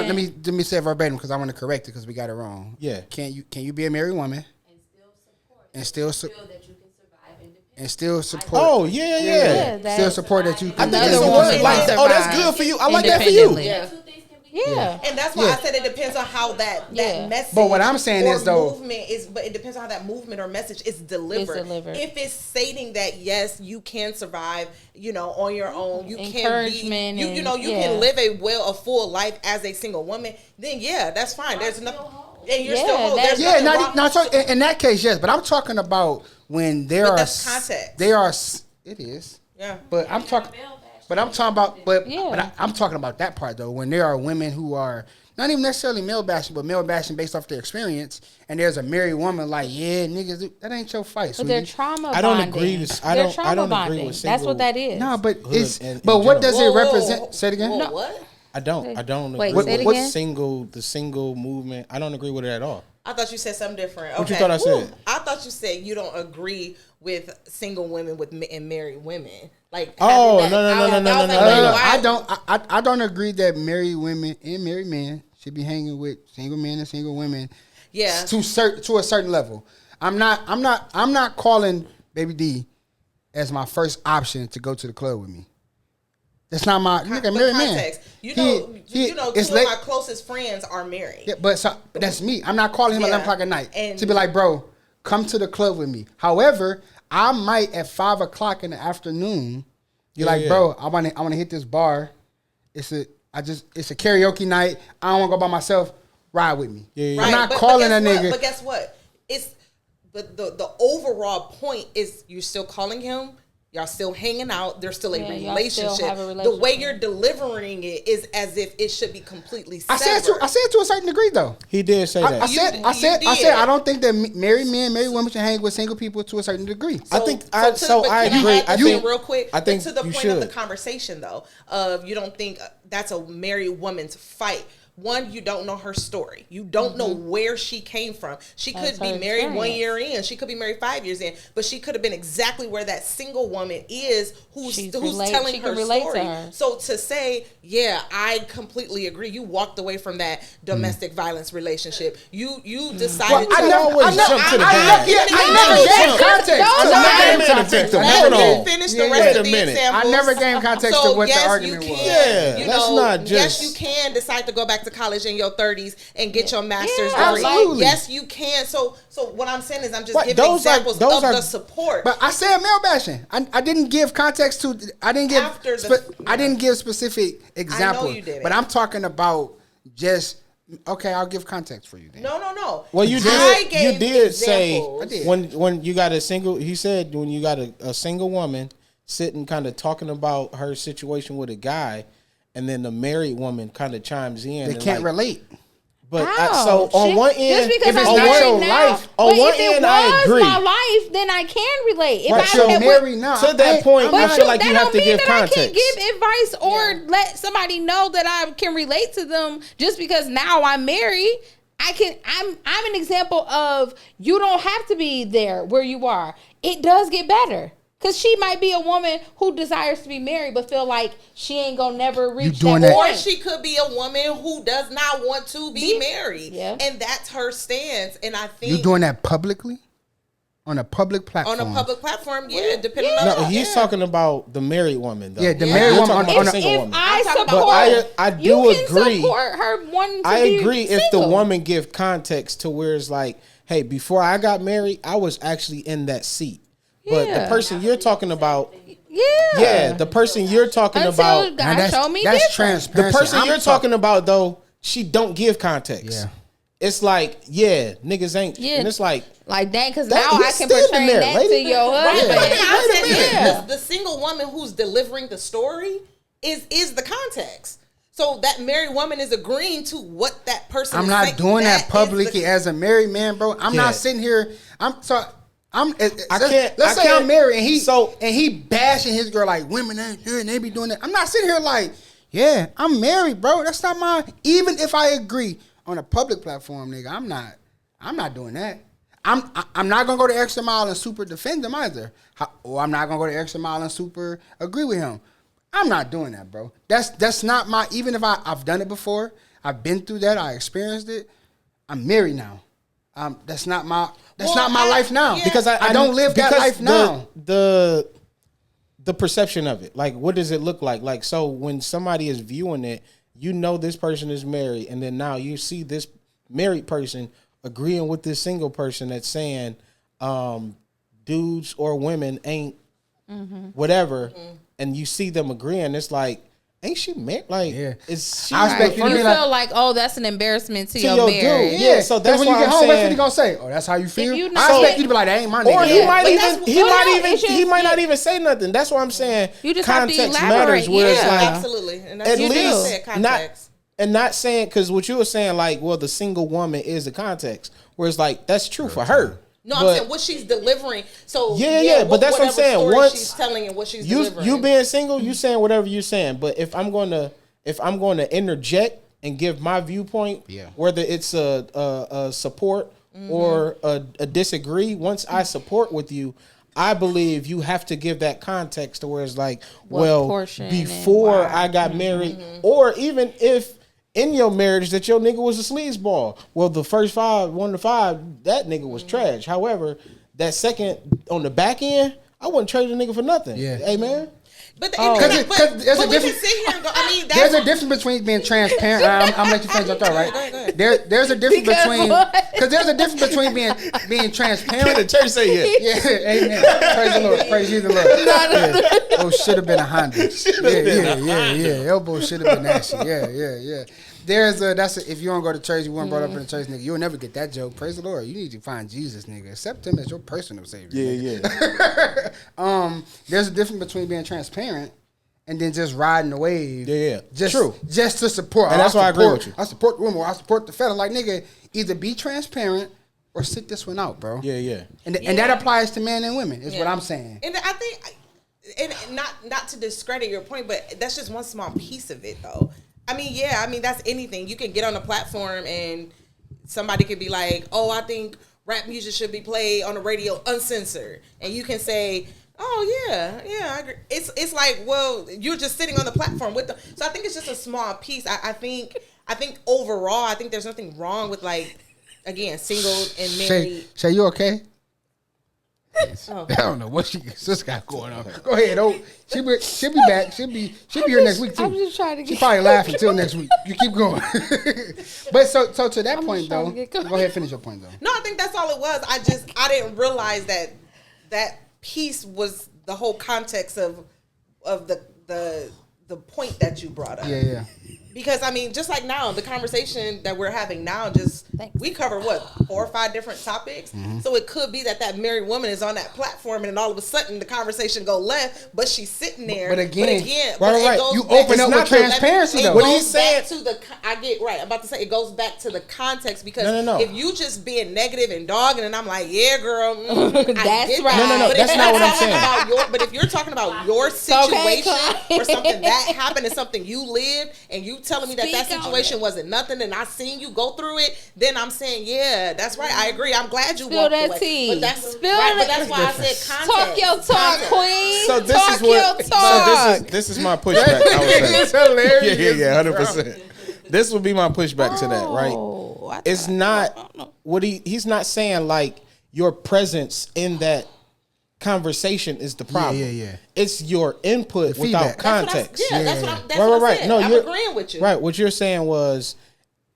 A: let me say it verbatim because I want to correct it because we got it wrong.
C: Yeah.
A: Can you be a married woman
E: and still support
A: and still
E: feel that you can survive independently.
A: and still support?
C: Oh yeah, yeah.
B: Yeah, that-
A: still support that you.
C: I think
B: Another
C: it's a
B: woman
C: word like,
B: can
C: oh, that's
B: survive
C: good for you. I like that for you.
B: independently.
D: Yeah.
E: Two things can be
B: Yeah.
D: And that's why
A: Yeah.
D: I said it depends on how that
B: Yeah.
D: message.
A: But what I'm saying
D: or
A: is, though-
D: movement is. But it depends on how that movement or message is delivered.
B: It's delivered.
D: If it's stating that yes, you can survive, on your own, you can be,
B: Encouragement
D: you
B: and-
D: know, you
B: yeah.
D: can live a full life as a single woman. Then yeah, that's fine. There's nothing. And you're
B: Yeah,
D: still whole.
B: that's-
D: There's
A: Yeah,
D: nothing wrong.
A: not so in that case, yes. But I'm talking about when there
D: But
A: are
D: that's context.
A: There are it is.
D: Yeah.
A: But I'm talking. But I'm talking about.
B: Yeah.
A: But I'm talking about that part though. When there are women who are not even necessarily male bashing, but male bashing based off their experience, and there's a married woman like, yeah, niggas, that ain't your fight.
B: But they're
A: sweetie.
B: trauma
C: I don't
B: bonding.
C: agree with- I
B: They're
C: don't- I
B: trauma
C: don't agree
B: bonding.
C: with
B: That's
C: single-
B: what that is.
A: No, but
C: Hood
A: it's
C: in
A: but what
C: general.
A: does it
D: Whoa, whoa,
A: represent?
D: whoa.
A: Say it again.
D: Whoa, what?
C: I don't
B: Wait,
C: agree
B: say it
C: with
B: again?
C: the single movement. I don't agree with it at all.
D: I thought you said something different.
C: What you
D: Okay.
C: thought I said?
D: I thought you said you don't agree with single women and married women. Like,
C: Oh,
D: having that-
C: no,
D: I was like,
A: No,
D: why-
A: I don't agree that married women and married men should be hanging with single men and single women.
D: Yeah.
A: To a certain level. I'm not calling Baby D as my first option to go to the club with me. That's not my nigga,
D: But
A: married man.
D: context. You know,
A: it's
D: two
A: late.
D: of my closest friends are married.
A: Yeah, but that's me. I'm not calling him at
D: Yeah.
A: 11 o'clock at night
D: And-
A: to be like, bro, come to the club with me. However, I might at 5 o'clock in the afternoon. You're like,
C: Yeah.
A: bro, I want to hit this bar. It's a karaoke night. I don't want to go by myself. Ride with me.
C: Yeah.
A: I'm not
D: but
A: calling a
D: guess what?
A: nigga.
D: But guess what? But the overall point is you're still calling him. Y'all still hanging out. There's still a
B: Yeah, y'all still
D: relationship.
B: have a
D: The
B: relationship.
D: way you're delivering it is as if it should be completely
A: I
D: severed.
A: said to a certain degree though.
C: He did say that.
A: I said
D: did.
A: I don't think that married men, married women should hang with single people to a certain degree.
C: I think I
D: can
C: agree.
D: add
C: I
D: this
C: think
D: in real quick.
C: I think
D: but to the
C: you
D: point of the
C: should.
D: conversation though, of you don't think that's a married woman's fight. One, you don't know her story. You don't know where she came from. She
B: That's
D: could be
B: her
D: married 1
B: experience.
D: year in. She could be married 5 years in. But she could have been exactly where that single woman is who's
B: She
D: telling
B: can
D: her
B: relate to
D: story.
B: her.
D: So to say, yeah, I completely agree. You walked away from that domestic violence relationship. You decided
C: I
D: to
C: never always jump to the bad.
A: I never gave context.
B: Don't
A: I
B: lie.
A: never gave
C: Wait a minute,
A: context.
C: Victor.
D: Let
C: Hold
D: me
C: on.
D: finish
A: Yeah,
D: the rest
C: wait
D: of
C: a
D: the
C: minute.
D: examples.
A: I never gave context to what the argument
D: you
A: was.
D: can,
C: Yeah, let's not
D: yes,
C: just-
D: you can decide to go back to college in your 30s and get your master's
B: Yeah,
D: degree.
A: absolutely.
D: Yes, you can. So what I'm saying is I'm just
C: But
D: giving
C: those are-
D: examples
C: those
D: of
C: are-
D: the support.
A: But I said male bashing. I didn't give context to. I didn't give.
D: After the-
A: I didn't give specific examples.
D: you didn't.
A: But I'm talking about just. Okay, I'll give context for you then.
D: No.
C: Well, you
D: I
C: did.
D: gave
C: You did say
D: examples.
A: I did.
C: when you got a single. He said when you got a single woman sitting, kind of talking about her situation with a guy, and then the married woman kind of chimes in.
A: They
C: and
A: can't
C: like,
A: relate.
C: But
B: How?
C: so on
B: Shit.
C: one end,
B: just because
A: if it's
B: I'm
A: not
B: married
A: your
B: now,
A: life-
C: on
B: but
C: one
B: if it
C: end,
B: was
C: I agree.
B: my life, then I can relate. If
A: But
B: I
A: you're
B: had
A: married now.
C: to that point,
B: But
C: I feel like
B: that
C: you have
B: don't
C: to
B: mean
C: give
B: that
C: context.
B: I can't give advice or let somebody know that I can relate to them just because now I'm married. I'm an example of you don't have to be there where you are. It does get better. Cause she might be a woman who desires to be married but feel like she ain't gonna never reach
A: doing
B: that
A: that-
D: Or
B: point.
D: she could be a woman who does not want to be married.
B: Yeah.
D: And that's her stance. And I think
A: You doing that publicly? On a public platform.
D: on a public platform, yeah, depending
C: No,
D: on
C: he's talking about the married woman, though.
A: Yeah, the
D: Yeah.
A: married
C: You're
A: woman
C: talking
A: on
C: about
A: a-
C: a single
B: If
C: woman.
B: I
D: I'm talking
B: support,
D: about-
C: But I do
B: you can
C: agree.
B: support her wanting to
C: I
B: be
C: agree if the
B: single.
C: woman give context to where it's like, hey, before I got married, I was actually in that seat. But the
B: Yeah.
C: person you're talking about,
B: Yeah.
C: the person you're talking
B: Until
C: about,
B: God
A: Now,
B: showed me
A: that's
B: different.
C: the
A: transparency.
C: person
A: I'm
C: you're talking about though, she don't give context.
A: Yeah.
C: It's like, yeah, niggas ain't.
B: Yeah.
C: And it's like,
B: Like, dang, because
C: That-
B: now I
C: he's
B: can
C: standing
B: portray
C: there,
B: that
C: lady.
B: to your
D: Right,
B: husband.
D: but the context
B: Yeah.
D: is the single woman who's delivering the story is the context. So that married woman is agreeing to what that person.
A: I'm
D: is
A: not
D: saying.
A: doing that
D: is
A: publicly
D: the-
A: as a married man, bro. I'm
C: Yeah.
A: not sitting here. Let's say I'm married and he bashing his girl like women ain't here and they be doing that. I'm not sitting here like, yeah, I'm married, bro. That's not my. Even if I agree on a public platform, nigga, I'm not doing that. I'm not gonna go the extra mile and super defend him either. Or I'm not gonna go the extra mile and super agree with him. I'm not doing that, bro. That's not my. Even if I've done it before, I've been through that, I experienced it. I'm married now. That's not my life now.
D: Yeah.
A: Because I don't live that life now.
C: The perception of it, like, what does it look like? Like, so when somebody is viewing it, you know this person is married, and then now you see this married person agreeing with this single person that's saying dudes or women ain't whatever, and you see them agreeing, it's like, ain't she married? Like, is she?
A: I expect
B: You feel like, oh, that's an embarrassment to your marriage.
C: dude. Yeah, so that's
A: when
C: why
A: you get
C: I'm
A: home,
C: saying,
A: what you gonna say? Oh, that's how you feel.
B: you
A: I
B: not-
A: expect you to be like, that ain't my nigga.
C: or he might
B: it's
C: not even say nothing. That's what I'm saying.
B: You just have to
C: Context
B: elaborate.
C: matters. Where it's
B: Yeah.
C: like,
D: Absolutely. And that's
C: at
B: You
C: least
B: do.
D: said
C: not
D: context.
C: and not saying, because what you were saying, like, well, the single woman is the context, where it's like, that's true for her.
D: No,
C: But
D: I'm saying what she's delivering. So
C: Yeah, but that's what I'm
D: whatever
C: saying.
D: story
C: Once
D: she's telling and what she's
C: you
D: delivering.
C: you being single, you saying whatever you're saying. But if I'm going to interject and give my viewpoint, whether it's a support or a disagree, once I support with you, I believe you have to give that context to where it's like,
B: What
C: well,
B: portion and
C: before
B: why.
C: I got married, or even if in your marriage that your nigga was a sleazeball. Well, the first 1 to 5, that nigga was trash. However, that second on the back end, I wouldn't trade a nigga for nothing.
A: Yeah.
C: Hey, man.
D: But
A: Cause there's a
D: we can
A: difference-
D: sit here and go. I mean, that's
A: There's a difference between being transparent. I'm gonna let you finish your thought, right?
D: Go ahead.
A: There's a difference
B: Because
A: between
B: what?
A: because there's a difference between being transparent.
C: church say yeah.
A: Yeah, amen. Praise the Lord. Praise you, the Lord. Yeah. Oh, should have been a Honda. Yeah. Elbow should have been that shit. Yeah. If you don't go to church, you weren't brought up in the church, nigga. You'll never get that joke. Praise the Lord. You need to find Jesus, nigga. Accept him as your personal savior. nigga.
C: Yeah.
A: There's a difference between being transparent and then just riding the wave.
C: Yeah.
A: Just,
C: True.
A: Just to support.
C: And that's why I agree with you.
A: I support the woman or I support the fella. Like, nigga, either be transparent or sit this one out, bro.
C: Yeah.
A: And that applies to men and women, is what I'm saying.
D: And I think, and not to discredit your point, but that's just one small piece of it, though. I mean, that's anything. You can get on a platform and somebody could be like, "Oh, I think rap music should be played on the radio uncensored," and you can say, "Oh yeah, I agree." It's like, well, you're just sitting on the platform with them. So I think it's just a small piece. I think overall, I think there's nothing wrong with, like, again, single and married.
A: Shay, you okay?
D: Oh.
A: I don't know what this got going on. Go ahead. Oh, she'll be back. She'll be here next week too.
B: I'm just trying to
A: She
B: get.
A: probably laugh until next week. You keep going. But so to that point
B: trying
A: though,
B: to get going.
A: go ahead, finish your point though.
D: No, I think that's all it was. I didn't realize that piece was the whole context of the point that you brought up.
A: Yeah.
D: Because I mean, just like now, the conversation that we're having now, we cover what 4 or 5 different topics.
A: Mm-hmm.
D: So it could be that married woman is on that platform, and then all of a sudden the conversation go left, but she's sitting there.
A: But again,
C: right.
A: You open up with transparency though.
D: What
A: What
D: he's
A: he's
D: saying I'm about to say it goes back to the context, because
C: No.
D: if you just being negative and dogging, and I'm like, yeah, girl,
B: That's right.
C: No,
D: But
C: that's
D: if
C: not
D: you're
C: what I'm
D: talking
C: saying.
D: about but if you're talking about your
B: okay,
D: situation
B: Clyde.
D: or something that happened and something you lived, and you telling me that
B: Speak on
D: situation wasn't nothing, and I seen you go through it, then I'm saying, yeah, that's right. I agree. I'm glad you
B: Spill
D: walked
B: that
D: away.
B: tea.
D: But that's
B: Spill
D: right,
B: that-
D: but that's why I said context.
B: Talk your talk,
D: Context.
B: queen.
C: So this
B: talk
C: is what.
B: your talk.
C: So this is my pushback. I would say.
A: It's hilarious.
C: Yeah, 100%. This would be my pushback to that, right?
B: Oh, I
C: It's
B: thought-
C: not what he's not saying, like, your presence in that conversation is the problem.
A: Yeah.
C: It's your input
A: The
C: without
A: feedback.
C: context.
D: That's what I said.
C: No,
D: I'm
C: you're
D: agreeing with you.
C: Right. What you're saying was,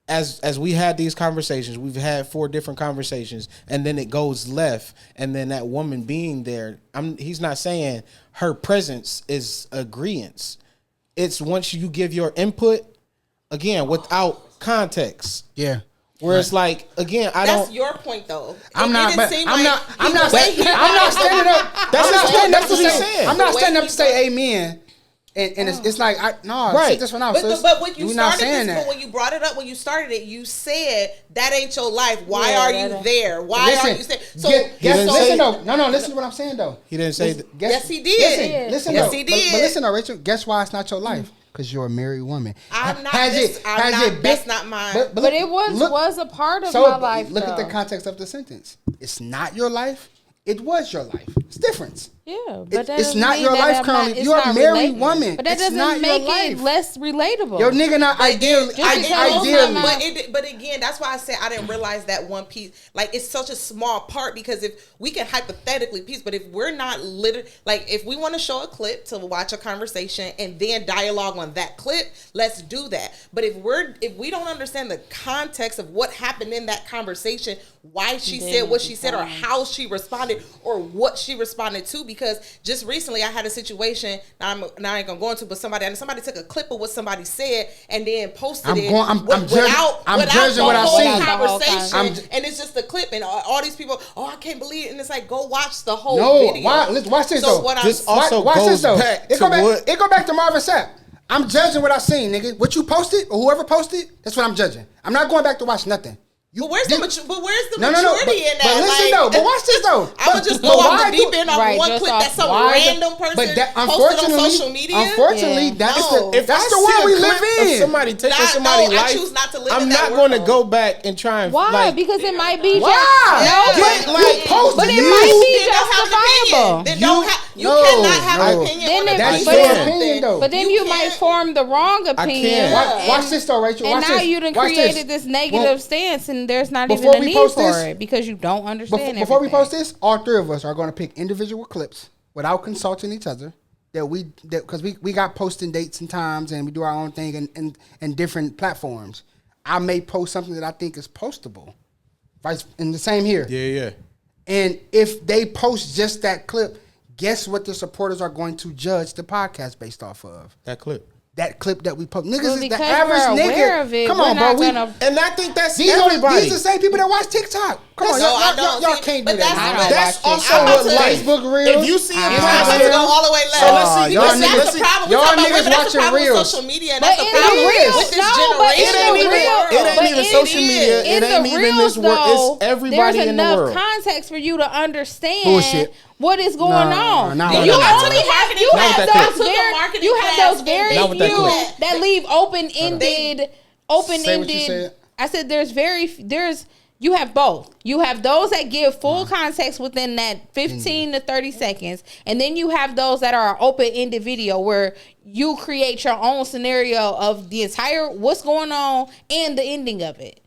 C: as we had these conversations, we've had 4 different conversations, and then it goes left, and then that woman being there, he's not saying her presence is agreeance. It's once you give your input, again, without context.
A: Yeah.
C: Where it's like, again,
D: That's your point, though.
A: I'm
D: It
A: not.
D: didn't
A: But
D: seem
A: I'm
D: like
A: not. I'm
D: the
A: not.
D: way he
A: I'm not
D: brought it
A: standing up.
C: That's
A: I'm not
C: his
A: standing
C: point.
A: up
C: That's
A: to
C: what he's
A: say.
C: saying.
A: I'm not
D: The way
A: standing up
D: he
A: to say amen And it's like
C: Right.
A: sit this one out.
D: But when you
A: We're not
D: started
A: saying
D: this,
A: that.
D: but when you brought it up, when you started it, you said that ain't your life. Why
B: Yeah,
D: are
B: that
D: you
B: ain't-
D: there? Why
A: Listen,
D: are you saying? So
C: didn't
A: listen
C: say-
A: though. No, listen to what I'm saying though.
C: He didn't say
A: Listen,
C: that.
D: Yes, he did.
A: Listen
D: Yes,
A: though.
D: he
A: But
D: did.
A: listen though, Rachel. Guess why it's not your life? Because you're a married woman.
D: I'm not.
A: Has
D: This,
A: it?
D: I'm
A: Has
D: not.
A: it been?
D: That's not mine.
B: But it was a part of my life.
A: Look at the
B: though.
A: context of the sentence. It's not your life. It was your life. It's different.
B: Yeah, but that
A: It's
B: doesn't
A: not
B: mean
A: your
B: that
A: life
B: I'm
A: currently.
B: it's
A: You're a
B: not
A: married
B: relatable.
A: woman.
B: But that
A: It's not
B: doesn't
A: your
B: make
A: life.
B: it less relatable.
A: Your nigga not ideal.
B: Just because
A: Ideally.
B: I'm
D: But again, that's why I said I didn't realize that one piece. Like it's such a small part because if we can hypothetically piece, but if we're not like if we want to show a clip to watch a conversation and then dialogue on that clip, let's do that. But if we don't understand the context of what happened in that conversation, why she said what she said, or how she responded, or what she responded to, because just recently I had a situation. Now I ain't gonna go into, but somebody took a clip of what somebody said and then posted
A: I'm
D: it
A: going- I'm
D: without
A: judging
D: the
A: what I've
D: whole
A: seen.
D: conversation, and it's just a clip, and all these people, I can't believe it, and it's like, go watch the whole
A: No,
D: video.
A: watch this
D: So
A: though.
D: what I'm
C: This also
A: watch
C: goes
A: this though.
C: back
A: It
C: to
A: go back.
C: what-
A: It go back to Marvin Sapp. I'm judging what I seen, nigga. What you posted or whoever posted, that's what I'm judging. I'm not going back to watch nothing.
D: But where's the maturity
A: But,
D: in that?
A: but listen
D: Like,
A: though. But watch this though.
D: I would
A: But-
D: just
A: but
D: go off
A: why
D: the deep
A: do-
D: end on
B: Right,
D: one
B: just
D: clip
B: off-
D: that some
A: why the-
D: random person
A: but that,
D: posted on
A: unfortunately,
D: social media.
A: Unfortunately,
B: Yeah.
A: that's
D: No.
A: the
C: If
A: that's
C: I
A: the
C: see
A: world
C: a
A: we
C: clip
A: live
C: of
A: in.
C: somebody taking
D: No,
C: somebody's
D: I
C: life,
D: choose not to live
C: I'm
D: in
C: not
D: that
C: going to
D: world.
C: go back and try and
B: Why?
C: like.
B: Because it might be
A: Why?
B: just no,
A: But
B: but,
A: like, post
B: but it
A: you-
B: might be
D: Then don't have an
B: justifiable.
D: opinion. Then don't have. You
A: No,
D: cannot have an
A: no.
D: opinion
B: Then
D: on
B: it-
D: a
A: That's
D: piece
B: but
A: your
D: of
B: it-
D: something.
A: opinion though.
B: But then you might
D: can't-
B: form the wrong opinion.
A: Watch, watch this though, Rachel.
B: And
A: Watch
B: now
A: this.
B: you done
A: Watch
B: created this negative
A: Well,
B: stance, and there's not
A: before
B: even a
A: we
B: need
A: post
B: for
A: this-
B: it because you don't understand
A: Before we
B: everything.
A: post this, all three of us are going to pick individual clips without consulting each other. Because we got posting dates and times, and we do our own thing and different platforms. I may post something that I think is postable. Vice and the same here.
C: Yeah.
A: And if they post just that clip, guess what the supporters are going to judge the podcast based off of?
C: That clip.
A: That clip that we post. Niggas
B: Well,
A: is the
B: because
A: average
B: we're
A: nigga.
B: aware of it,
A: Come
B: we're
A: on,
B: not
A: bro.
B: gonna-
C: And I think that's
A: These
C: everybody.
A: are the same people that watch TikTok. Come on,
D: No, I
A: y'all
D: don't.
A: y'all
D: See,
A: can't
D: but
A: do that.
D: that's-
A: now.
B: I don't
C: That's
B: watch
C: also
D: I'm
C: what
D: about to-
C: life.
A: Facebook Reels.
C: If you see a
B: I'm
D: I'm
B: about
D: about to
C: pastor,
D: go all the way left.
C: So let's see-
A: y'all
C: let's see-
A: niggas-
C: let's
D: That's
C: see-
D: the problem.
A: y'all
D: We're talking
A: niggas
D: about women. That's the
A: watching
D: problem with
A: Reels.
D: social media. And
B: But
D: that's the
B: in the
D: problem
B: reels,
D: with this
B: no, but
D: generation.
B: in the reels,
C: It ain't
B: but
C: even
B: in-
C: social media. It
B: in
C: ain't
B: the
C: even this
B: reels,
C: world.
B: though,
C: It's everybody
B: there's
C: in the
B: enough
C: world.
B: context for you to understand
A: Bullshit.
B: what is going on.
A: nah,
B: you
A: nah,
B: only
A: nah.
B: have you
C: Not
B: have
C: with that
B: those
C: clip.
B: very
D: Marketing
B: you have
D: class
B: those very
C: Not with that
B: few
C: clip.
B: that leave open-ended.
A: said.
B: I said there's you have both. You have those that give full context within that 15 to 30 seconds, and then you have those that are open-ended video where you create your own scenario of the entire what's going on and the ending of it.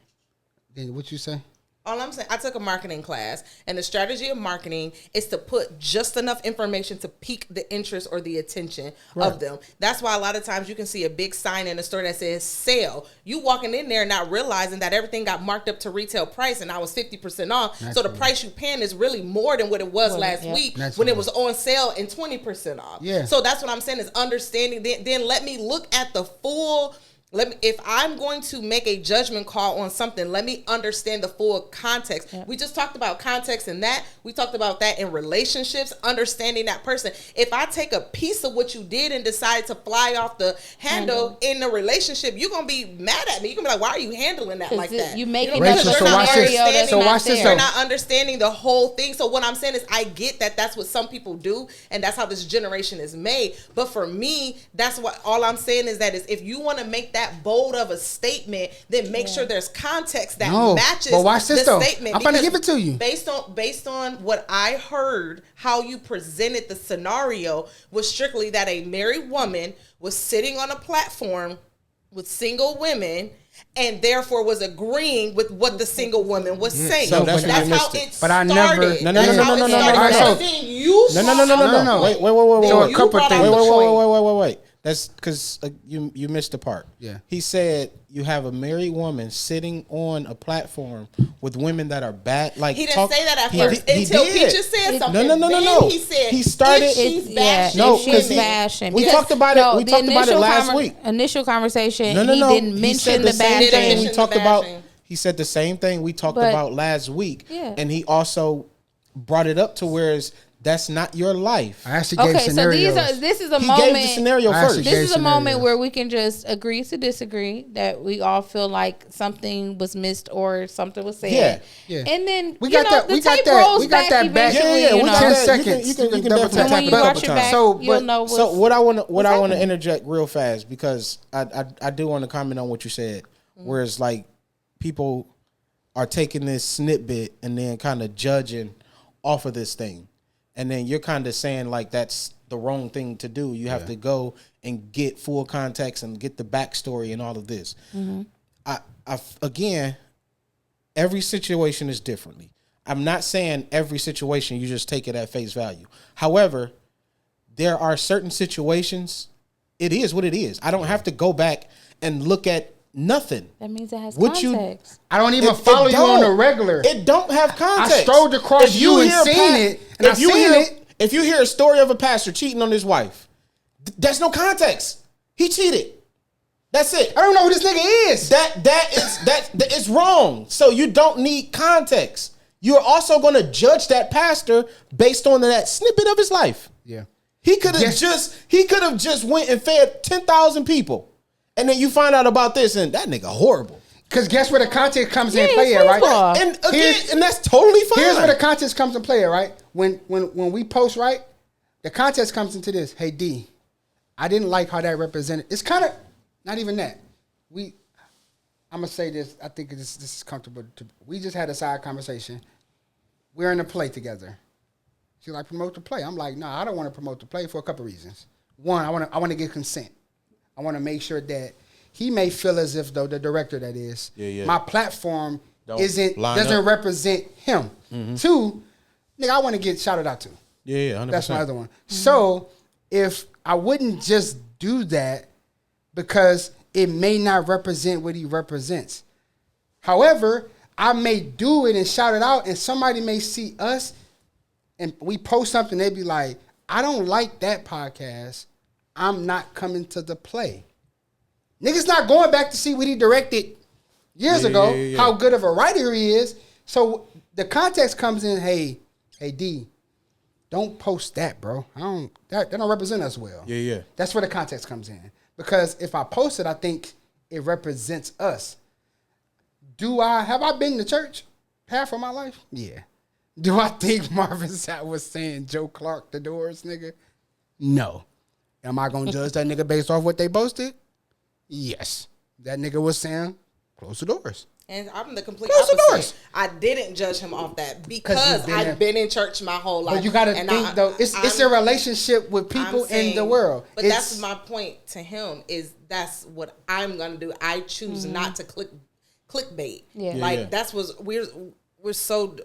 A: Then what you say?
D: All I'm saying, I took a marketing class, and the strategy of marketing is to put just enough information to pique the interest or the attention of them. That's why a lot of times you can see a big sign in a store that says sale. You walking in there not realizing that everything got marked up to retail price, and I was 50% off. So the price you paying is really more than what it was last week when it was on sale and 20% off.
A: Yeah.
D: So that's what I'm saying is understanding. Then let me look at the full. If I'm going to make a judgment call on something, let me understand the full context. Yeah. We just talked about context in that. We talked about that in relationships, understanding that person. If I take a piece of what you did and decide to fly off the handle in the relationship, you're going to be mad at me. You're going to be like, why are you handling that like that?
B: You making
A: Rachel,
B: up a
A: so watch this.
B: scenario that's
A: So
B: not
A: watch this
B: there.
D: You're not understanding the whole thing. So what I'm saying is I get that that's what some people do, and that's how this generation is made. But for me, that's what all I'm saying is that is if you want to make that bold of a statement, then make sure there's context that matches
A: but watch this
D: the
A: though.
D: statement.
A: I'm gonna
D: Because
A: give it to you.
D: Based on what I heard, how you presented the scenario was strictly that a married woman was sitting on a platform with single women and therefore was agreeing with what the single woman was saying.
C: So that's
D: that's
C: where you
D: how
C: missed it.
D: it
A: But I
D: started.
A: never-
C: No.
D: That's how it started.
A: Alright, so-
D: But then you
C: No. Wait.
A: So a
D: You
A: couple
D: brought out
A: things.
D: the
C: Wait. That's because you missed the part.
A: Yeah.
C: He said you have a married woman sitting on a platform with women that are bad. Like
D: He didn't say that at
C: he
D: first
C: did- he
D: until
C: did.
D: Peaches said something.
C: No.
D: Then he said
C: He started.
D: if she's bashing
C: No,
B: if she's
C: because
B: bashing.
C: we
B: Because-
C: talked about it.
B: no,
C: We
B: the
C: talked about it
B: initial
C: last week.
B: Initial conversation.
C: No.
B: He didn't
C: He
B: mention
C: said
B: the
C: same
B: bashing.
C: thing we
D: Mention
C: talked
D: the
C: about.
D: bashing.
C: He said the same thing we talked
B: But-
C: about last week,
B: Yeah.
C: and he also brought it up to whereas That's not your life.
A: I actually gave
B: Okay, so
A: scenarios.
B: this is a
C: He
B: moment.
C: gave the scenario
A: I
C: first.
A: actually
B: This
A: gave
B: is a moment
A: scenarios.
B: where we can just agree to disagree, that we all feel like something was missed or something was said.
C: Yeah,
A: yeah.
B: And then
A: We
B: you
A: got
B: know,
A: that-
B: the
A: we got
B: tape
A: that-
B: rolls
A: we got
B: back
A: that back.
B: eventually.
C: Yeah,
B: you
C: we
B: know.
C: got
A: 10
C: that.
A: seconds.
C: You can
A: double
C: double
A: tap.
C: tap
B: And when
C: it
B: you
C: a couple
B: watch it
C: times.
B: back,
A: So,
B: you'll
A: but-
B: know what's,
C: So what I want to
B: what's happening.
C: interject real fast, because I do want to comment on what you said, where it's like people are taking this snippet and then kind of judging off of this thing, and then you're kind of saying like that's the wrong thing to do. You have to go and get full context and get the backstory and all of this. I again, every situation is differently. I'm not saying every situation you just take it at face value. However, there are certain situations, it is what it is. I don't have to go back and look at nothing.
B: That means it has
C: What you-
B: context.
A: I don't even
C: It
A: follow you on
C: don't.
A: the regular.
C: It don't have context.
A: I strolled across
C: If
A: you and
C: hear
A: seen it, and I
C: if you
A: seen
C: hear,
A: it.
C: if you hear a story of a pastor cheating on his wife, there's no context. He cheated. That's it.
A: I don't know who this nigga is.
C: That is wrong. So you don't need context. You're also going to judge that pastor based on that snippet of his life.
A: Yeah.
C: He could have
A: Yes.
C: just went and fed 10,000 people, and then you find out about this, and that nigga horrible.
A: Because guess where the context comes in
B: Yeah,
A: play
B: it's
A: at, right?
B: football.
C: And again,
A: Here's-
C: and that's totally fine.
A: Here's where the context comes in play at, right? When we post, right, the context comes into this. Hey D, I didn't like how that represented. It's kind of not even that. I'm gonna say this. I think this is comfortable. We just had a side conversation. We're in a play together. She's like, promote the play. I'm like, no, I don't want to promote the play for a couple reasons. One, I want to get consent. I want to make sure that he may feel as if though the director that is, my platform doesn't represent him. Two, nigga, I want to get shouted out to.
C: Yeah, 100%.
A: That's my other one. So if I wouldn't just do that because it may not represent what he represents. However, I may do it and shout it out, and somebody may see us and we post something, they be like, I don't like that podcast. I'm not coming to the play. Niggas not going back to see what he directed years ago, how good of a writer he is. So the context comes in, hey D, don't post that, bro. That don't represent us well.
C: Yeah.
A: That's where the context comes in. Because if I post it, I think it represents us. Have I been to church half of my life? Yeah. Do I think Marvin Sapp was saying Joe Clark the Doors, nigga? No. Am I gonna judge that nigga based off what they posted? Yes. That nigga was saying close the doors.
D: And I'm the complete
A: Close the doors.
D: opposite. I didn't judge him off that because
A: you've been there.
D: I've been in church my whole life.
A: But you gotta
D: And
A: think though, it's a relationship with people
D: I'm saying-
A: in the world.
D: But
A: It's-
D: that's my point to him is that's what I'm gonna do. I choose not to clickbait.
B: Yeah.
D: Like that's what we're so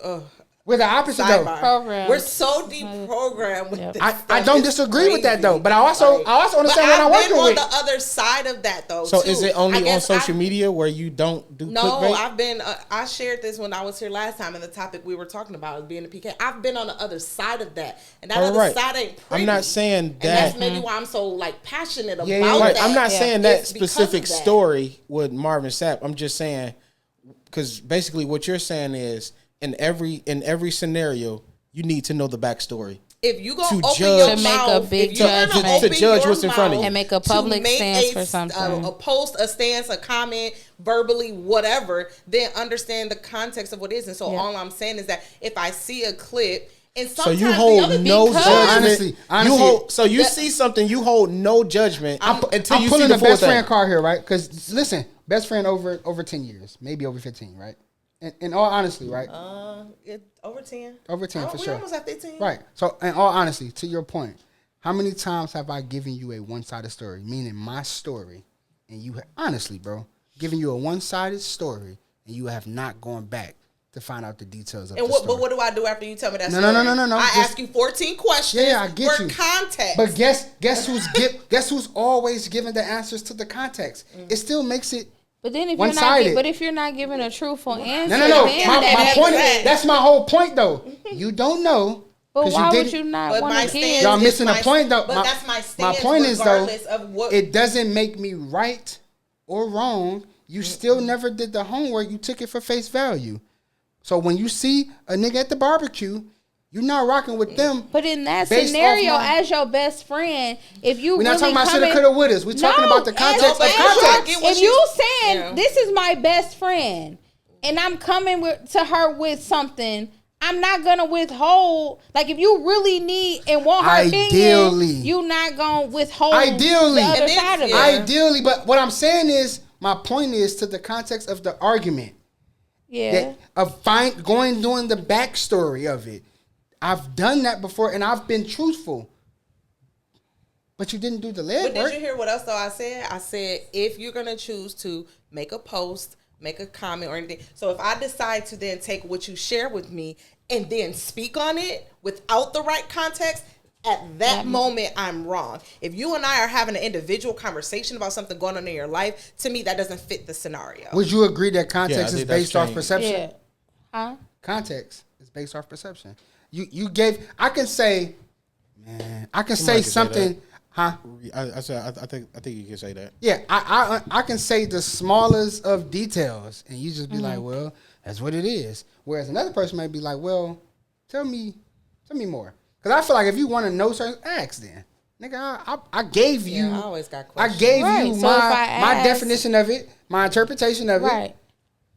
A: we're the opposite though.
D: sidebar.
B: Programmed.
D: We're so deprogrammed with this
A: I
D: stuff.
A: don't
D: It's
A: disagree with that though,
D: crazy.
A: but I also understand
D: but
A: what I'm
D: I've
A: working
D: been on
A: with.
D: the other side of that though.
C: So
D: too.
C: is it only
D: I
C: on
D: guess
C: social media where you don't do
D: No,
C: clickbait?
D: I've been. I shared this when I was here last time, and the topic we were talking about is being a PK. I've been on the other side of that, and that
C: All
D: other
C: right.
D: side ain't pretty.
C: I'm not saying
D: and that's
C: that.
D: maybe why I'm so like passionate
A: Yeah,
D: about
C: Right,
D: that.
C: I'm not saying that
D: It's because
C: specific
D: of that.
C: story with Marvin Sapp. I'm just saying because basically what you're saying is in every scenario you need to know the backstory.
D: If you gonna
C: to
D: open
C: judge-
D: your
B: To make a
D: mouth,
B: big
D: if you're gonna
B: judgment.
C: To
D: open
C: judge
D: your
C: what's in front of
D: mouth
C: you.
B: And make a
D: to
B: public
D: make
B: stance for something.
D: a post, a stance, a comment, verbally, whatever, then understand the context of what it is. And so
B: Yeah.
D: all I'm saying is that if I see a clip, and
C: So
D: sometimes
C: you
D: the
C: hold
D: other
C: no
D: because-
C: judgment.
A: Honestly,
C: You see something, you hold no judgment until
A: I'm
C: you see
A: pulling
C: the
A: the
C: full
A: best
C: thing.
A: friend card here, right? Because listen, best friend over 10 years, maybe over 15, right? In all honesty, right?
D: Over 10.
A: Over 10 for
D: we
A: sure.
D: almost at 15.
A: Right. So, in all honesty, to your point, how many times have I given you a one-sided story, meaning my story, and you honestly, bro, giving you a one-sided story, and you have not gone back to find out the details of
D: And
A: the
D: what?
A: story.
D: But what do I do after you tell me that?
A: No,
D: story?
A: no.
D: I
A: Just-
D: ask you 14 questions.
A: Yeah, I get
D: for
A: you.
D: context.
A: But guess who's always giving the answers to the context? It still makes it.
B: But then
A: One-sided.
B: if you're not giving a truthful answer,
A: No.
B: then
A: My
B: that
A: point.
D: that-
A: That's my whole point, though. You don't know.
B: But
A: 'cause
B: why would
A: didn't-
B: you not
D: But
B: want
D: my
B: to
D: stance
B: give?
A: Y'all
D: is
A: missing the
D: my-
A: point, though.
D: but that's my stance
A: point is, though,
D: regardless of what-
A: it doesn't make me right or wrong. You still never did the homework. You took it for face value. So when you see a nigga at the barbecue You're not rocking with them.
B: But in that
A: Based
B: scenario,
A: off my-
B: as your best friend, if you
A: We're not
B: really
A: talking about shoulda,
B: coming-
A: coulda, wouldas. We're talking about the context of
B: as-
A: context.
D: get what
B: If you saying
D: yeah.
B: this is my best friend, and I'm coming to her with something, I'm not gonna withhold. Like if you really need and want her
A: Ideally.
B: opinion, you not gonna withhold.
A: Ideally.
B: the other
D: And then-
B: side of
D: yeah.
B: it.
A: Ideally, but what I'm saying is, my point is to the context of the argument.
B: Yeah.
A: That of doing the backstory of it. I've done that before, and I've been truthful. But you didn't do the
D: But
A: legwork.
D: did you hear what else though I said? I said if you're gonna choose to make a post, make a comment or anything. So if I decide to then take what you share with me and then speak on it without the right context, at that moment I'm wrong. If you and I are having an individual conversation about something going on in your life, to me that doesn't fit the scenario.
A: Would you agree that
C: Yeah, I
A: context is
C: think that's
A: based off
C: strange.
A: perception?
B: Yeah. Huh?
A: Context is based off perception. You gave. I can say, man. I can
C: Somebody
A: say
C: can say
A: something. Huh?
C: I said I think you can say that.
A: Yeah. I can say the smallest of details, and you just be like, well, that's what it is. Whereas another person might be like, well, tell me more. Because I feel like if you want to know certain, ask then. Nigga, I gave you.
D: Yeah, I always got
A: I
D: questions.
A: gave
B: Right,
A: you
B: so
A: my
B: if I
A: my
B: ask-
A: definition of it, my interpretation of it.
B: Right.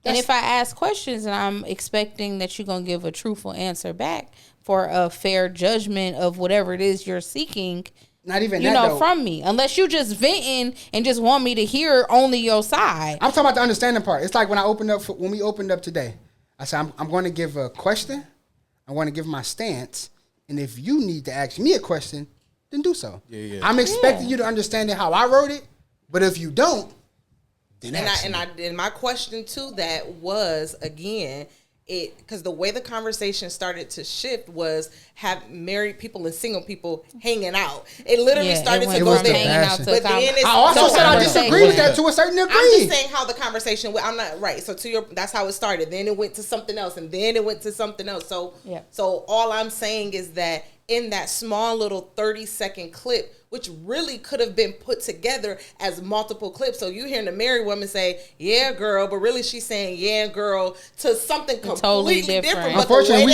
B: And if I ask questions and I'm expecting that you're going to give a truthful answer back for a fair judgment of whatever it is you're seeking,
A: Not even
B: you
A: that
B: know,
A: though.
B: from me. Unless you just venting and just want me to hear only your side.
A: I'm talking about the understanding part. It's like when we opened up today. I said I'm going to give a question. I want to give my stance, and if you need to ask me a question, then do so.
C: Yeah.
A: I'm expecting you to understand it how I wrote it, but if you don't, then ask me.
D: And my question to that was again, because the way the conversation started to shift was have married people and single people hanging out. It literally
B: Yeah,
D: started
B: it
D: to
B: went
D: go
A: from
D: there.
A: hanging out to
D: But then it's
A: I also said I
B: conversation.
A: disagree with that to a certain degree.
D: I'm just saying how the conversation went. I'm not right. So that's how it started. Then it went to something else, and then it went to something else. So
B: Yeah.
D: so all I'm saying is that in that small little 30-second clip, which really could have been put together as multiple clips. So you hearing the married woman say, "Yeah, girl," but really she's saying, "Yeah, girl," to something
B: Totally
D: completely
B: different.
D: different. But
A: Unfortunately,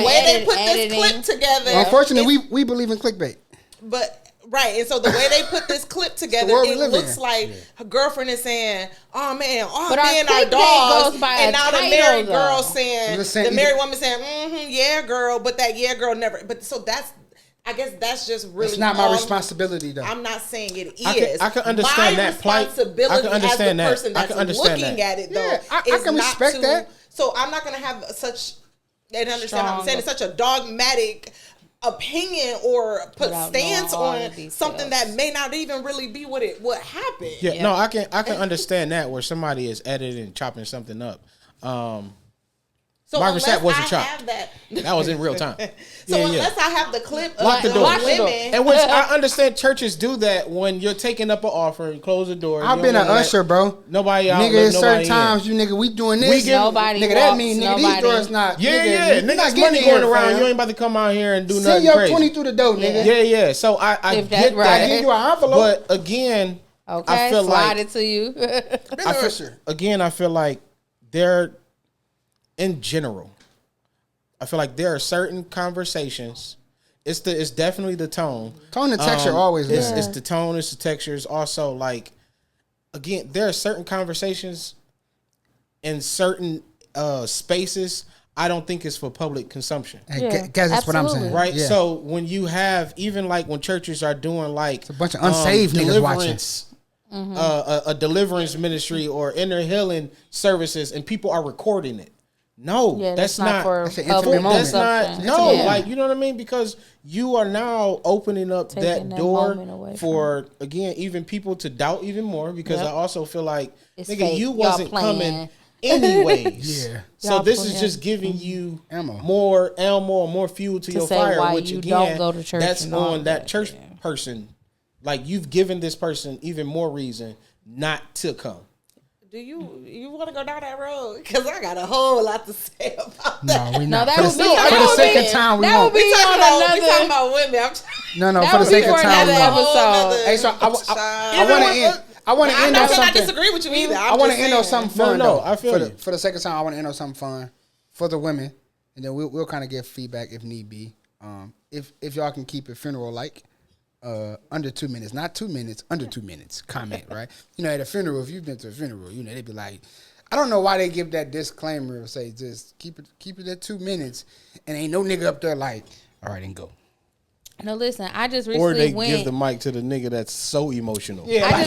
D: the way they put
B: editing.
D: this clip together,
A: Unfortunately, we believe in clickbait.
D: but right, and so the way they put this clip together,
A: world we
D: it
A: live
D: looks
A: in.
D: like her girlfriend is saying, "Oh man, all
B: But our
D: men are
B: clickbait
D: dogs,"
B: goes by
D: and
B: a
D: now the
B: title,
D: married
B: though.
D: girl saying,
A: Just saying
D: the married
A: either-
D: woman saying, "Yeah, girl," but that "yeah, girl" never. But so I guess that's just really
A: It's not my
D: all-
A: responsibility though.
D: I'm not saying it is.
C: I can understand
D: my
C: that plight.
D: responsibility
C: I can understand
D: as the
C: that.
D: person
C: I
D: that's
C: can understand
D: looking
C: that.
D: at it though.
A: Yeah, I
D: is
A: can
D: not
A: respect
D: to-
A: that.
D: So I'm not gonna have such and understand how I'm
B: Strong-
D: saying it's such a dogmatic opinion or put
B: Without
D: stance
B: knowing all
D: on
B: the details.
D: something that may not even really be what happened.
C: Yeah,
B: Yeah.
C: no, I can understand that where somebody is editing and chopping something up.
D: So
C: Margaret
D: unless
C: Sapp wasn't
D: I
C: chopped.
D: have that,
C: That was in real time.
D: so
C: Yeah,
D: unless I have the clip of
C: Lock the door.
B: Lock the door.
D: women,
C: And which I understand churches do that when you're taking up an offer and close the door.
A: I've
C: You
A: been
C: don't
A: an
C: wanna let
A: usher, bro.
C: Nobody out.
A: Nigga,
C: let
A: at certain
C: nobody in.
A: times, you nigga, we doing this.
C: We give-
B: Nobody
A: nigga, that
B: walks,
A: mean nigga,
B: nobody-
A: these doors not.
C: Yeah,
A: nigga,
C: yeah.
A: you
C: Niggas
A: not
C: money
A: getting
C: going
A: here,
C: around.
A: fam.
C: You ain't about to come out here and do
A: Send
C: nothing
A: your
C: crazy.
A: 20 through the door, nigga.
C: Yeah. So I
B: If
C: get
B: that's
C: that.
B: right.
A: I give you an envelope.
C: But again,
B: Okay,
C: I feel
B: slide
C: like
B: it to you.
A: Been
C: I
A: an
C: feel,
A: usher.
C: again, I feel like there, in general, I feel like there are certain conversations. It's definitely the tone.
A: Tone and texture always
C: It's,
A: matter.
C: it's the tone. It's the texture. It's also like, again, there are certain conversations in certain spaces. I don't think it's for public consumption.
A: Hey,
B: Yeah,
A: guys, that's what I'm
B: absolutely.
A: saying.
C: Right.
A: Yeah.
C: So when you have even like when churches are doing like
A: a bunch of unsaved niggas watching.
C: deliverance, a deliverance ministry or inner healing services, and people are recording it. No,
B: Yeah,
C: that's not.
B: for
A: That's an
B: public
A: intimate moment.
C: That's not.
B: consumption.
C: No,
B: Yeah.
C: like you know what I mean, because you are now opening up
B: Taking
C: that
B: that
C: door
B: moment away
C: for again even people to doubt even more. Because
B: Yep.
C: I also feel like
B: It's
C: nigga,
B: fake.
C: you
B: Y'all
C: wasn't
B: playing.
C: coming anyways.
A: Yeah.
C: So
B: Y'all
C: this is
B: playing.
C: just giving you
A: Ammo.
C: more fuel to your
B: say
C: fire.
B: why
C: Which
B: you
C: again,
B: don't go to church
C: that's
B: and all
C: on that
B: that,
C: church
B: yeah.
C: person. Like you've given this person even more reason not to come.
D: do you want to go down that road? Because I got a whole lot to say about that.
A: No, we
B: No,
A: not.
B: that
A: For
B: would
A: the,
B: be-
A: for
B: that
A: the
B: would
A: second
B: be-
A: time, we
B: that
A: won't.
B: would be
D: We talking
B: on
D: about
B: another.
D: women.
A: No,
B: That
A: for the
B: would be
A: second
B: for
A: time, we
B: another
A: won't.
B: episode.
A: Hey, so I want to end. I want to
D: I'm
A: end
D: not
A: on
D: saying I
A: something.
D: disagree with you either.
A: I want to end on something fun.
C: No,
A: though.
C: I feel
A: for
C: you.
A: the second time, I want to end on something fun for the women and then we'll kind of give feedback if need be. If y'all can keep it funeral like. Under 2 minutes, not 2 minutes, under 2 minutes. Comment, right? You know, at a funeral, if you've been to a funeral, you know, they'd be like, I don't know why they give that disclaimer of say just keep it at 2 minutes, and ain't no nigga up there like, all right, and go.
B: No, listen, I just
C: Or
B: recently
C: they
B: went.
C: give the mic to the nigga that's so emotional.
B: I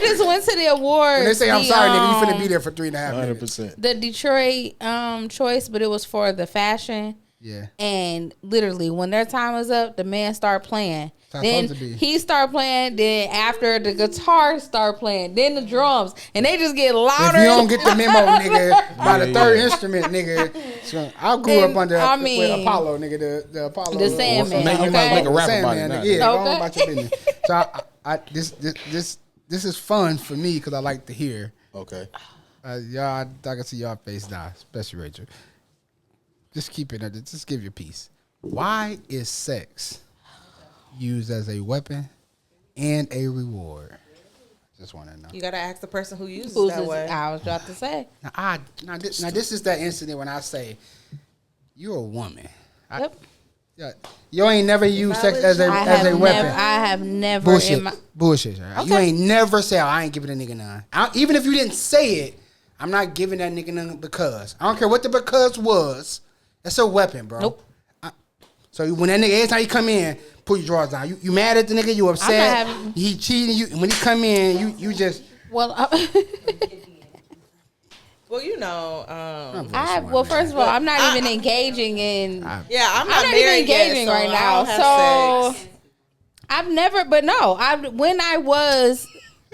B: just went to the awards.
A: And they say, I'm sorry, nigga, you finna be there for 3.5 minutes.
C: 100%.
B: The Detroit choice, but it was for the fashion.
A: Yeah.
B: And literally, when their time was up, the man started playing.
A: That's
B: Then
A: supposed to be.
B: he started playing. Then after the guitar started playing, then the drums, and they just get louder.
A: If you don't
B: and
A: get the memo, nigga, by the
C: Yeah,
A: third
C: yeah.
A: instrument, nigga. So I grew
B: And,
A: up under
B: I
A: with
B: mean,
A: Apollo, nigga, the Apollo.
B: the Sandman.
C: Now you
B: okay?
C: might make a rap
A: The
C: about it
A: Sandman,
C: now.
A: nigga. Yeah, go on
B: Okay.
A: about your business. So this is fun for me because I like to hear.
C: Okay.
A: Y'all, I can see y'all face now, especially Rachel. Just keep it. Just give your piece. Why is sex used as a weapon and a reward? Just want to know.
D: You gotta ask the person who uses
B: Who's
D: that
B: this?
D: way.
B: I was about to say.
A: Now this is that incident when I say you're a woman.
B: Yep.
A: You ain't never used sex as a weapon.
B: I have never
A: Bullshit.
B: in my.
A: Bullshit. Right? You
B: Okay.
A: ain't never say, I ain't giving a nigga none. Even if you didn't say it, I'm not giving that nigga none because. I don't care what the because was. That's a weapon, bro.
B: Nope.
A: So when that nigga, every time he come in, pull your drawers down. You mad at the nigga, you upset.
B: having-
A: He cheating you. And when he come in, you just.
B: Well,
D: Well, you know,
B: well, first of all, I'm not even engaging in.
D: yeah, I'm
B: I'm
D: not
B: not even
D: married
B: engaging
D: yet, so
B: right
D: I
B: now.
D: don't have
B: So
D: sex.
B: I've never, but no, when I was,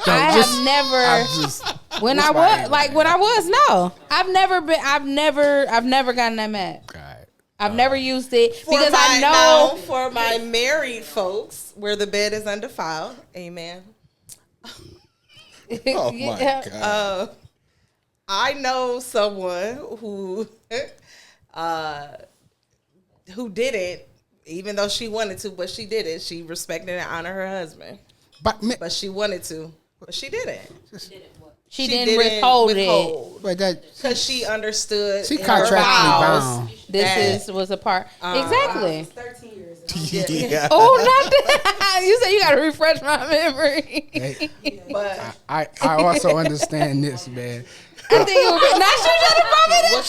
B: I
A: just-
B: have never.
A: I just.
B: When I was no, I've never gotten that mad.
A: God.
B: I've never used it
D: For
B: because I
D: my-
B: know.
D: now, for my married folks, where the bed is undefiled, amen.
C: Oh my God.
D: I know someone who did it, even though she wanted to, but she did it. She respected and honored her husband, but she wanted to, but she didn't.
B: She didn't withhold it.
A: But that
D: Because she understood.
A: she
D: in her
A: contractually
D: vows
A: bound.
B: This was a part. Exactly.
E: 13 years.
C: Yeah.
B: Oh, not that. You said you got to refresh my memory.
A: Hey,
D: But
A: I also understand this, man.
B: I think it would be. Now she trying to buy me that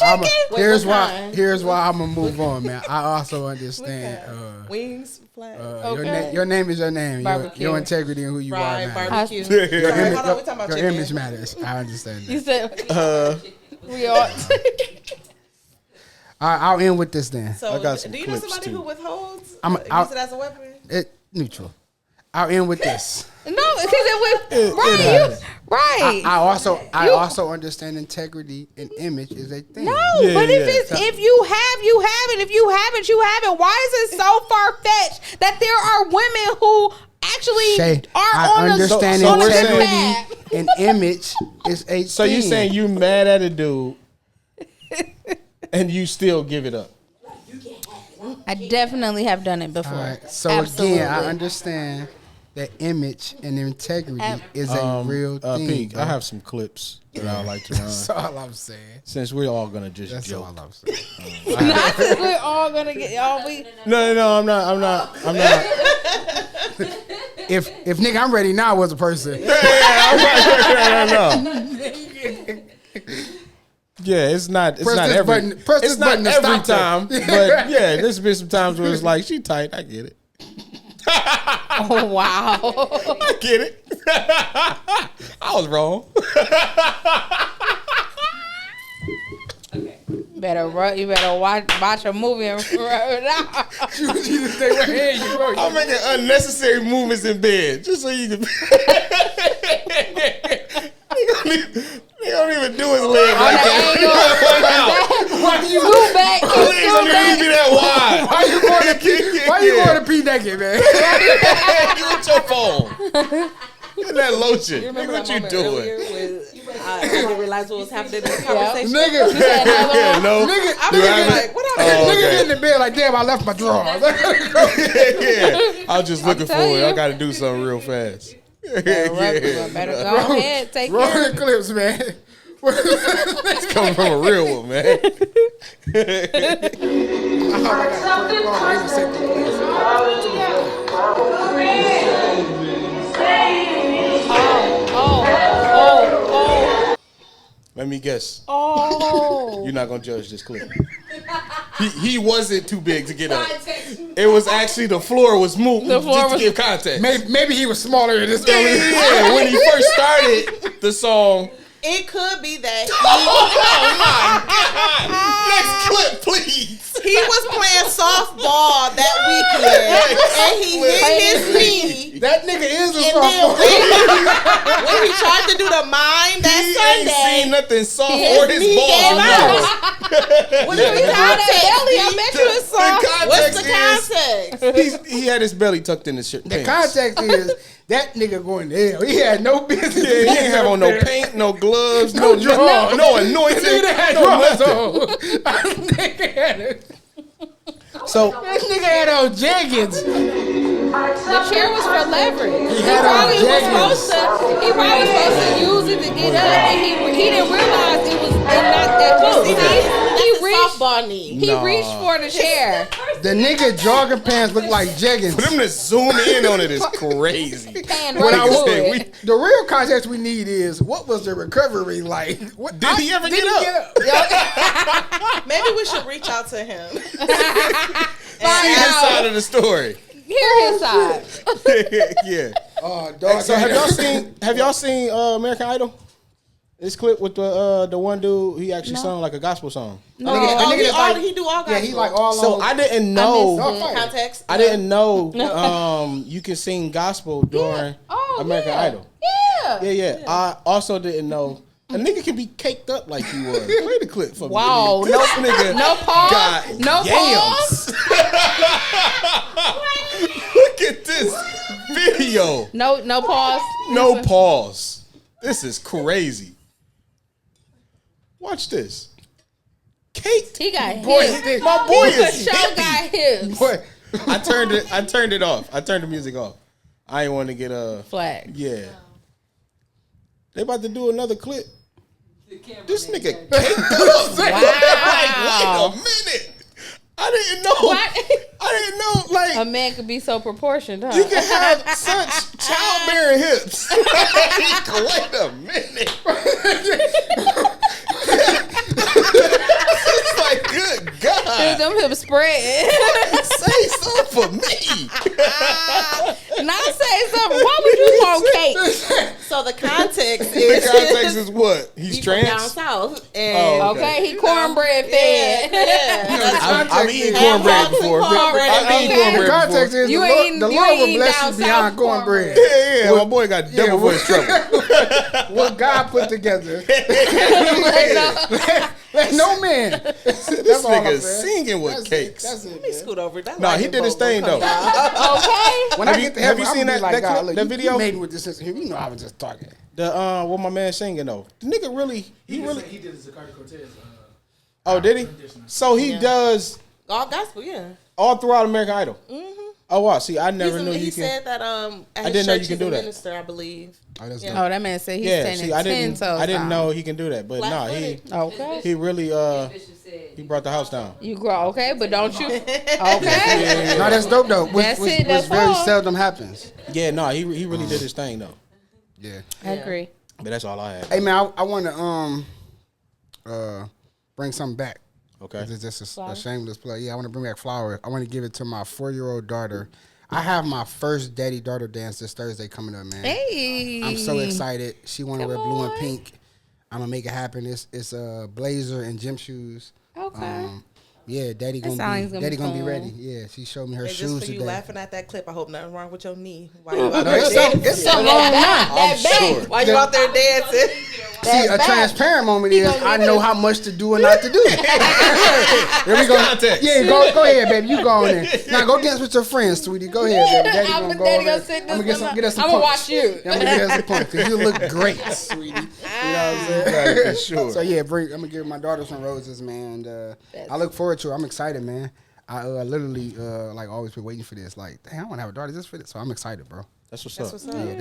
B: chicken.
A: Here's why I'm gonna move on, man. I also understand.
D: wings, flag,
A: Your name is your name.
B: Barbecue.
A: Your integrity and who you
D: fried
A: are. Man.
D: barbecue.
A: Your,
D: Sorry,
A: image,
D: hold on, we talking about
A: your
D: chicken.
A: image matters. I understand
B: You
A: that.
B: said we all.
A: I'll end with this then.
D: So,
C: I got some
D: do you know
C: clips,
D: somebody
C: too.
D: who withholds?
A: I'll-
D: Use it as a weapon?
A: Neutral. I'll end with this.
B: No, because it was right.
A: happens.
B: Right.
A: I also understand integrity and image is a thing.
B: No,
C: Yeah,
B: but
C: yeah.
B: if you have, you have it. If you haven't, you haven't. Why is it so far fetched that there are women who actually
A: Shay,
B: are
A: I
B: on
A: understand
B: a, on a good
A: integrity
B: path?
A: and image is a
C: So
A: thing.
C: you saying you mad at a dude and you still give it up?
B: I definitely have done it before.
A: All right. So
B: Absolutely.
A: again, I understand that image and integrity is a real thing.
C: Pete,
A: bro.
C: I have some clips that I would like to run.
A: That's all I'm saying.
C: Since we're all gonna just
A: That's
C: joke.
A: all I'm saying.
B: We're all gonna get all we.
C: No, I'm not.
A: If nigga, I'm ready now was a person.
C: No. Yeah, it's not. It's
A: Press
C: not
A: this
C: every.
A: button- press
C: it's
A: this
C: not
A: button to
C: every
A: stop them.
C: time, but yeah, there's been some times where it's like she tight. I get it.
B: Oh wow!
C: I get it. I was wrong.
B: You better watch a movie and rub it out.
A: You just stay right here, you bro.
C: I'm making unnecessary movements in bed just so you can. He don't even do his leg like that.
B: Scoot back.
C: His legs don't even be that wide.
A: Why you going to pee naked, man?
C: Get with your phone. Get that lotion. Nigga, what you doing?
D: I didn't realize what was happening in the conversation.
A: Nigga,
C: Yeah, no.
A: nigga,
D: I'm
C: You
D: thinking
C: haven't?
D: like, what
C: Oh,
D: happened?
A: nigga
C: okay.
A: get in the bed like, damn, I left my drawers.
C: Yeah. I was just looking for
B: telling
C: it. I
B: you.
C: got to do something real fast.
B: Better go ahead, take
A: Roll
B: care.
A: the clips, man.
C: It's coming from a real one, man. Let me guess.
B: Oh.
C: You're not gonna judge this clip. He wasn't too big to get up. It was actually the floor was moved.
B: The floor
C: just
B: was-
C: to give context.
A: Maybe he was smaller in this early.
C: Yeah, when he first started the song.
D: It could be that
C: Next clip, please.
D: he was playing softball that weekend, and he hit his knee.
A: That nigga is a
D: And then
A: sophomore.
D: when he tried to do the mime that
C: He ain't
D: Sunday,
C: seen nothing soft
D: his
C: or his
D: knee
C: balls.
D: gave out.
C: No.
D: What's the
B: How that belly? I bet you it's soft.
D: What's the context?
C: He had his belly tucked in his shirt.
A: The context is that nigga going to hell. He had no business.
C: Yeah, he ain't have on no paint, no gloves, no
A: drawers.
C: no anointing.
A: Nigga had
C: no
A: drawers
C: nothing.
A: on. Nigga had it.
C: So
A: That nigga had on jeggings.
B: The chair was for leverage. He
A: had on
B: probably was supposed to use it to get up, and he didn't realize it was not that close. He reached
D: Softball knee.
B: he reached for the chair.
A: The nigga jogging pants look like jeggings.
C: for them to zoom in on it is crazy.
B: Pan
A: What I
B: right
A: will-
B: through
C: we-
B: it.
A: The real context we need is what was the recovery like? What,
C: Did he ever get up?
D: Maybe we should reach out to him.
B: Find
C: His
B: out.
C: side of the story.
B: Hear his side.
C: Yeah.
A: Oh, dog.
C: So have y'all seen American Idol? This clip with the one dude, he actually sung like a gospel song.
D: He do all
A: Yeah, he like all
C: So
A: on.
C: I didn't know.
D: context.
C: I didn't know you can sing gospel during
B: Oh,
C: American
B: yeah.
C: Idol. Yeah. I also didn't know a nigga can be caked up like he was. Play the clip for
B: Wow.
C: me. This nigga
B: No pause.
C: got
B: No
C: yams. Look at this video.
B: No pause.
C: No pause. This is crazy. Watch this. Caked.
B: He got
A: Boy,
B: hips.
C: My boy
B: He for
C: is
B: sure
C: hippie.
B: got hips.
A: Boy,
C: I turned it off. I turned the music off. I ain't want to get a
B: Flag.
C: Yeah. They about to do another clip. This nigga caked up.
B: Wow.
C: Like, wait a minute. I didn't know.
B: What?
C: I didn't know. Like,
B: A man could be so proportioned, huh?
C: you can have such childbearing hips. Wait a minute. It's like, good God.
B: Them hips spread.
C: Say something for me.
B: Not say something. Why would you want cake?
D: So the context
C: The
D: is
C: context is what? He's
D: he from down
C: trans?
D: south, and
C: Oh,
B: Okay, he cornbread fed.
C: I've eaten cornbread before.
D: cornbread
C: I've
D: and
C: eaten
D: beans.
C: cornbread
A: context
C: before.
A: is
B: You
A: the
B: ain't-
A: Lord
B: you
A: will
B: ain't
A: bless
B: down
A: you behind
B: south
A: cornbread.
C: Yeah, my boy got double for his trouble.
A: What God put together. Let no man.
C: This
A: all I'm
C: nigga
A: saying.
C: singing with
A: That's
C: cakes.
A: It. That's it.
D: Let me scoot over. That
C: Nah, he
D: lightning
C: did his
D: bolt gonna
C: thing,
D: come
C: though.
D: down.
B: Okay.
A: When
C: Have
A: I
C: you-
A: get to
C: have
A: heaven,
C: you
A: I'm
C: seen
A: gonna be
C: that
A: like, God,
C: clip,
A: look,
C: that
A: you
C: video?
A: made me with this system. You know I was just talking.
C: The what my man singing though. The nigga really
F: He
C: really
F: did a Zacardi Cortez.
C: Oh, did he? So he does
D: All gospel, yeah.
C: all throughout American Idol. Oh wow, see I never knew
D: He
C: you can.
D: said that at his
C: didn't know
D: church
C: you can
D: he's
C: do
D: a
C: that.
D: minister, I believe.
A: Oh, that's
D: Yeah.
B: Oh, that man said he's
C: Yeah,
B: standing
C: see I
B: 10
C: didn't
B: toes down.
C: know he can do that. But nah, he
B: Okay.
C: he really
E: Bishop said
C: he brought the house down.
B: You grow, okay, but don't you? Okay.
A: No, that's dope though. Which,
B: That's
A: which,
B: it, that's
A: which very
B: all.
A: seldom happens.
C: Yeah, no, he really did his thing though.
A: Yeah.
B: I agree.
C: But that's all I had.
A: Hey man, I want to bring something back.
C: Okay.
A: It's just a shameless play. Yeah, I want to bring back flowers. I want to give it to my 4-year-old daughter. I have my first daddy-daughter dance this Thursday coming up, man.
B: Hey.
A: I'm so excited. She want to wear blue and
B: on.
A: pink. I'm gonna make it happen. It's a blazer and gym shoes.
B: Okay.
A: Yeah, daddy
B: sounds
A: gonna
B: gonna
A: be
B: be
A: ready.
B: fun.
A: Yeah, she showed me her
D: And
A: shoes
D: just for you
A: today.
D: laughing at that clip, I hope nothing wrong with your knee. Why you out
A: No,
D: there
A: it's so,
D: dancing?
A: it's so long now.
B: That back.
C: Sure.
D: Why you out there dancing?
A: See, a
B: back.
A: transparent moment is
B: gonna
A: I
B: get
A: know
B: it.
A: how much to do and not to do. There we go.
C: context.
A: Yeah, go ahead, baby. You go on there. Now go dance with your friends, sweetie. Go ahead, baby. Daddy
B: I'm
A: gonna
B: the
A: go
B: daddy
A: over
B: gonna
A: there.
B: sit
A: I'm gonna
B: this
A: get us some
B: I'ma
A: punch.
B: watch you.
A: I'm gonna get us some punch because you look great, sweetie. You know what I'm saying?
C: Right, for sure.
A: So yeah, I'm gonna give my daughter some roses, man. And, I look forward to it. I'm excited, man. I literally like always been waiting for this. Like, dang, I want to have a daughter just for this. So I'm excited, bro.
C: That's what's
D: That's
C: up.
D: what's up.
A: Yeah,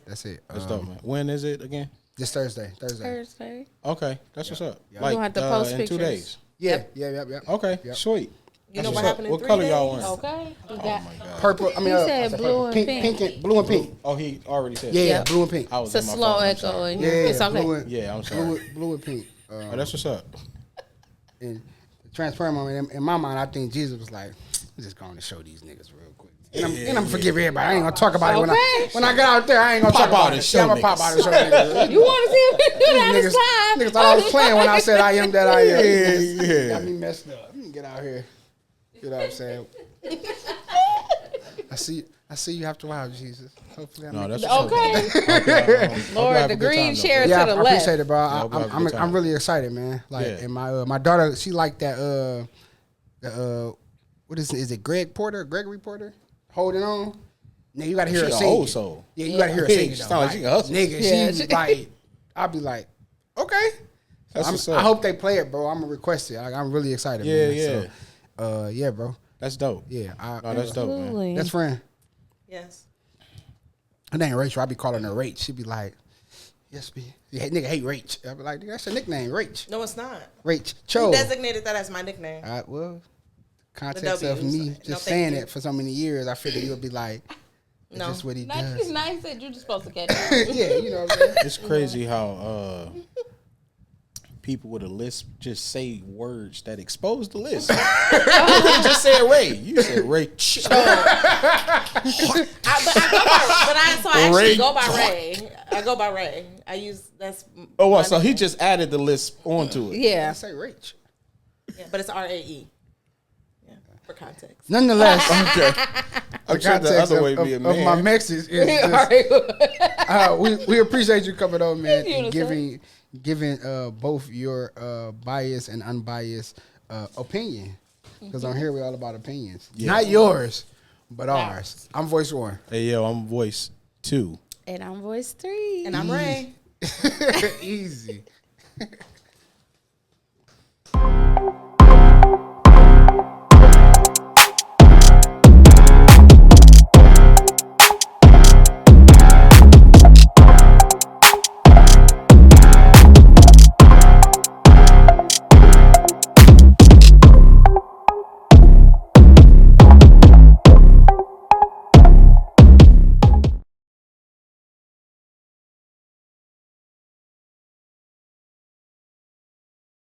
A: that's it.
C: That's dope, man. When is it again?
A: This Thursday.
B: Thursday.
C: Okay, that's what's up.
A: Yeah.
C: Like
B: We'll have to post
C: in 2
B: pictures.
C: days.
A: Yeah, yeah.
C: Okay,
A: Yep.
C: sweet.
D: You
C: That's
D: know what
C: what's up.
D: happened in
C: What
D: 3
C: color y'all
D: days?
C: wearing?
B: Okay. We
C: Oh
B: got
C: my god.
A: Purple. I mean,
B: He said
A: I
B: blue and pink.
A: and blue and pink.
C: Oh, he already said.
A: Yeah,
C: that.
A: yeah,
B: Yep.
A: blue and pink.
C: I was
B: it's a
C: in my
B: slow
C: phone, I'm
B: echo
C: sorry.
B: in
A: Yeah,
B: here. It's okay.
A: blue and,
C: Yeah, I'm sorry.
A: blue and pink.
C: Oh, that's what's up.
A: And transparent moment in my mind, I think Jesus was like, "I'm just going to show these niggas real quick." And I'm gonna forgive everybody. I ain't gonna talk about it
B: Okay.
A: when I get out there. I ain't gonna
C: Pop
A: talk about
C: out
A: it.
C: and show
A: Yeah, I'm gonna pop
C: niggas.
A: out and show niggas.
B: You want to see him do that
A: niggas,
B: this time?
A: niggas thought I was playing when I said I am that I am.
C: Yeah, yeah.
A: Got me messed up. Let me get out here. You know what I'm saying? I see you after a while, Jesus. Hopefully,
C: No, that's
B: Okay. Lord, the green chair
A: yeah,
B: to the
A: I
B: left.
A: appreciate it, bro.
C: Yeah, we'll have a good time.
A: I'm really excited, man. Like,
C: Yeah.
A: and my daughter, she like that. What is it? Gregory Porter, holding on. Nigga, you gotta hear
C: She
A: her
C: a
A: sing.
C: old
A: it.
C: soul.
A: Yeah, you gotta hear her
C: Yeah,
A: sing
C: she
A: it. Though.
C: sound like she can hustle.
A: Nigga,
B: Yeah,
A: she like, I'll be like, okay.
C: That's what's
A: I
C: up.
A: hope they play it, bro. I'm gonna request it. I'm really excited.
C: Yeah,
A: man.
C: yeah.
A: So, yeah, bro.
C: That's dope.
A: Yeah,
C: No, that's dope, man.
B: Absolutely.
A: that's friend.
D: Yes.
A: Her name Rachel. I be calling her Rach. She be like, yes, be. Yeah, nigga hate Rach. I be like, that's your nickname, Rach.
D: No, it's not.
A: Rach.
D: Who
A: Cho.
D: designated that as my nickname?
A: Well, context
D: The
A: of
D: W's.
A: me
D: No,
A: just
D: thank
A: saying
D: you.
A: it for so many years, I figured you'll be like, is
D: No.
A: this what he
B: Nice,
A: does?
B: nice that you just supposed to catch it.
A: Yeah, you know what I'm saying?
C: It's crazy how people with a lisp just say words that expose the lisp. You just said Ray. You said Ray.
D: I actually
C: Ray.
D: go by Ray. I go by Ray. I use
C: Oh,
D: my
C: well, so he
D: nickname.
C: just added the lisp onto it.
A: I
B: Yeah.
A: say Rach.
D: Yeah, but it's RAE. Yeah, for context.
A: Nonetheless,
C: Okay. I'm sure the
A: context
C: other way
A: of
C: be a
A: my
C: man.
A: message is
B: All
A: just,
B: right.
A: we appreciate you coming on, man,
B: You
A: and
B: know
A: giving both your biased and unbiased opinion. Because on here we're all about opinions, not yours, but ours. I'm voice one.
C: Hey, yo, I'm voice 2.
B: And I'm voice 3.
D: And I'm Ray.
A: Easy.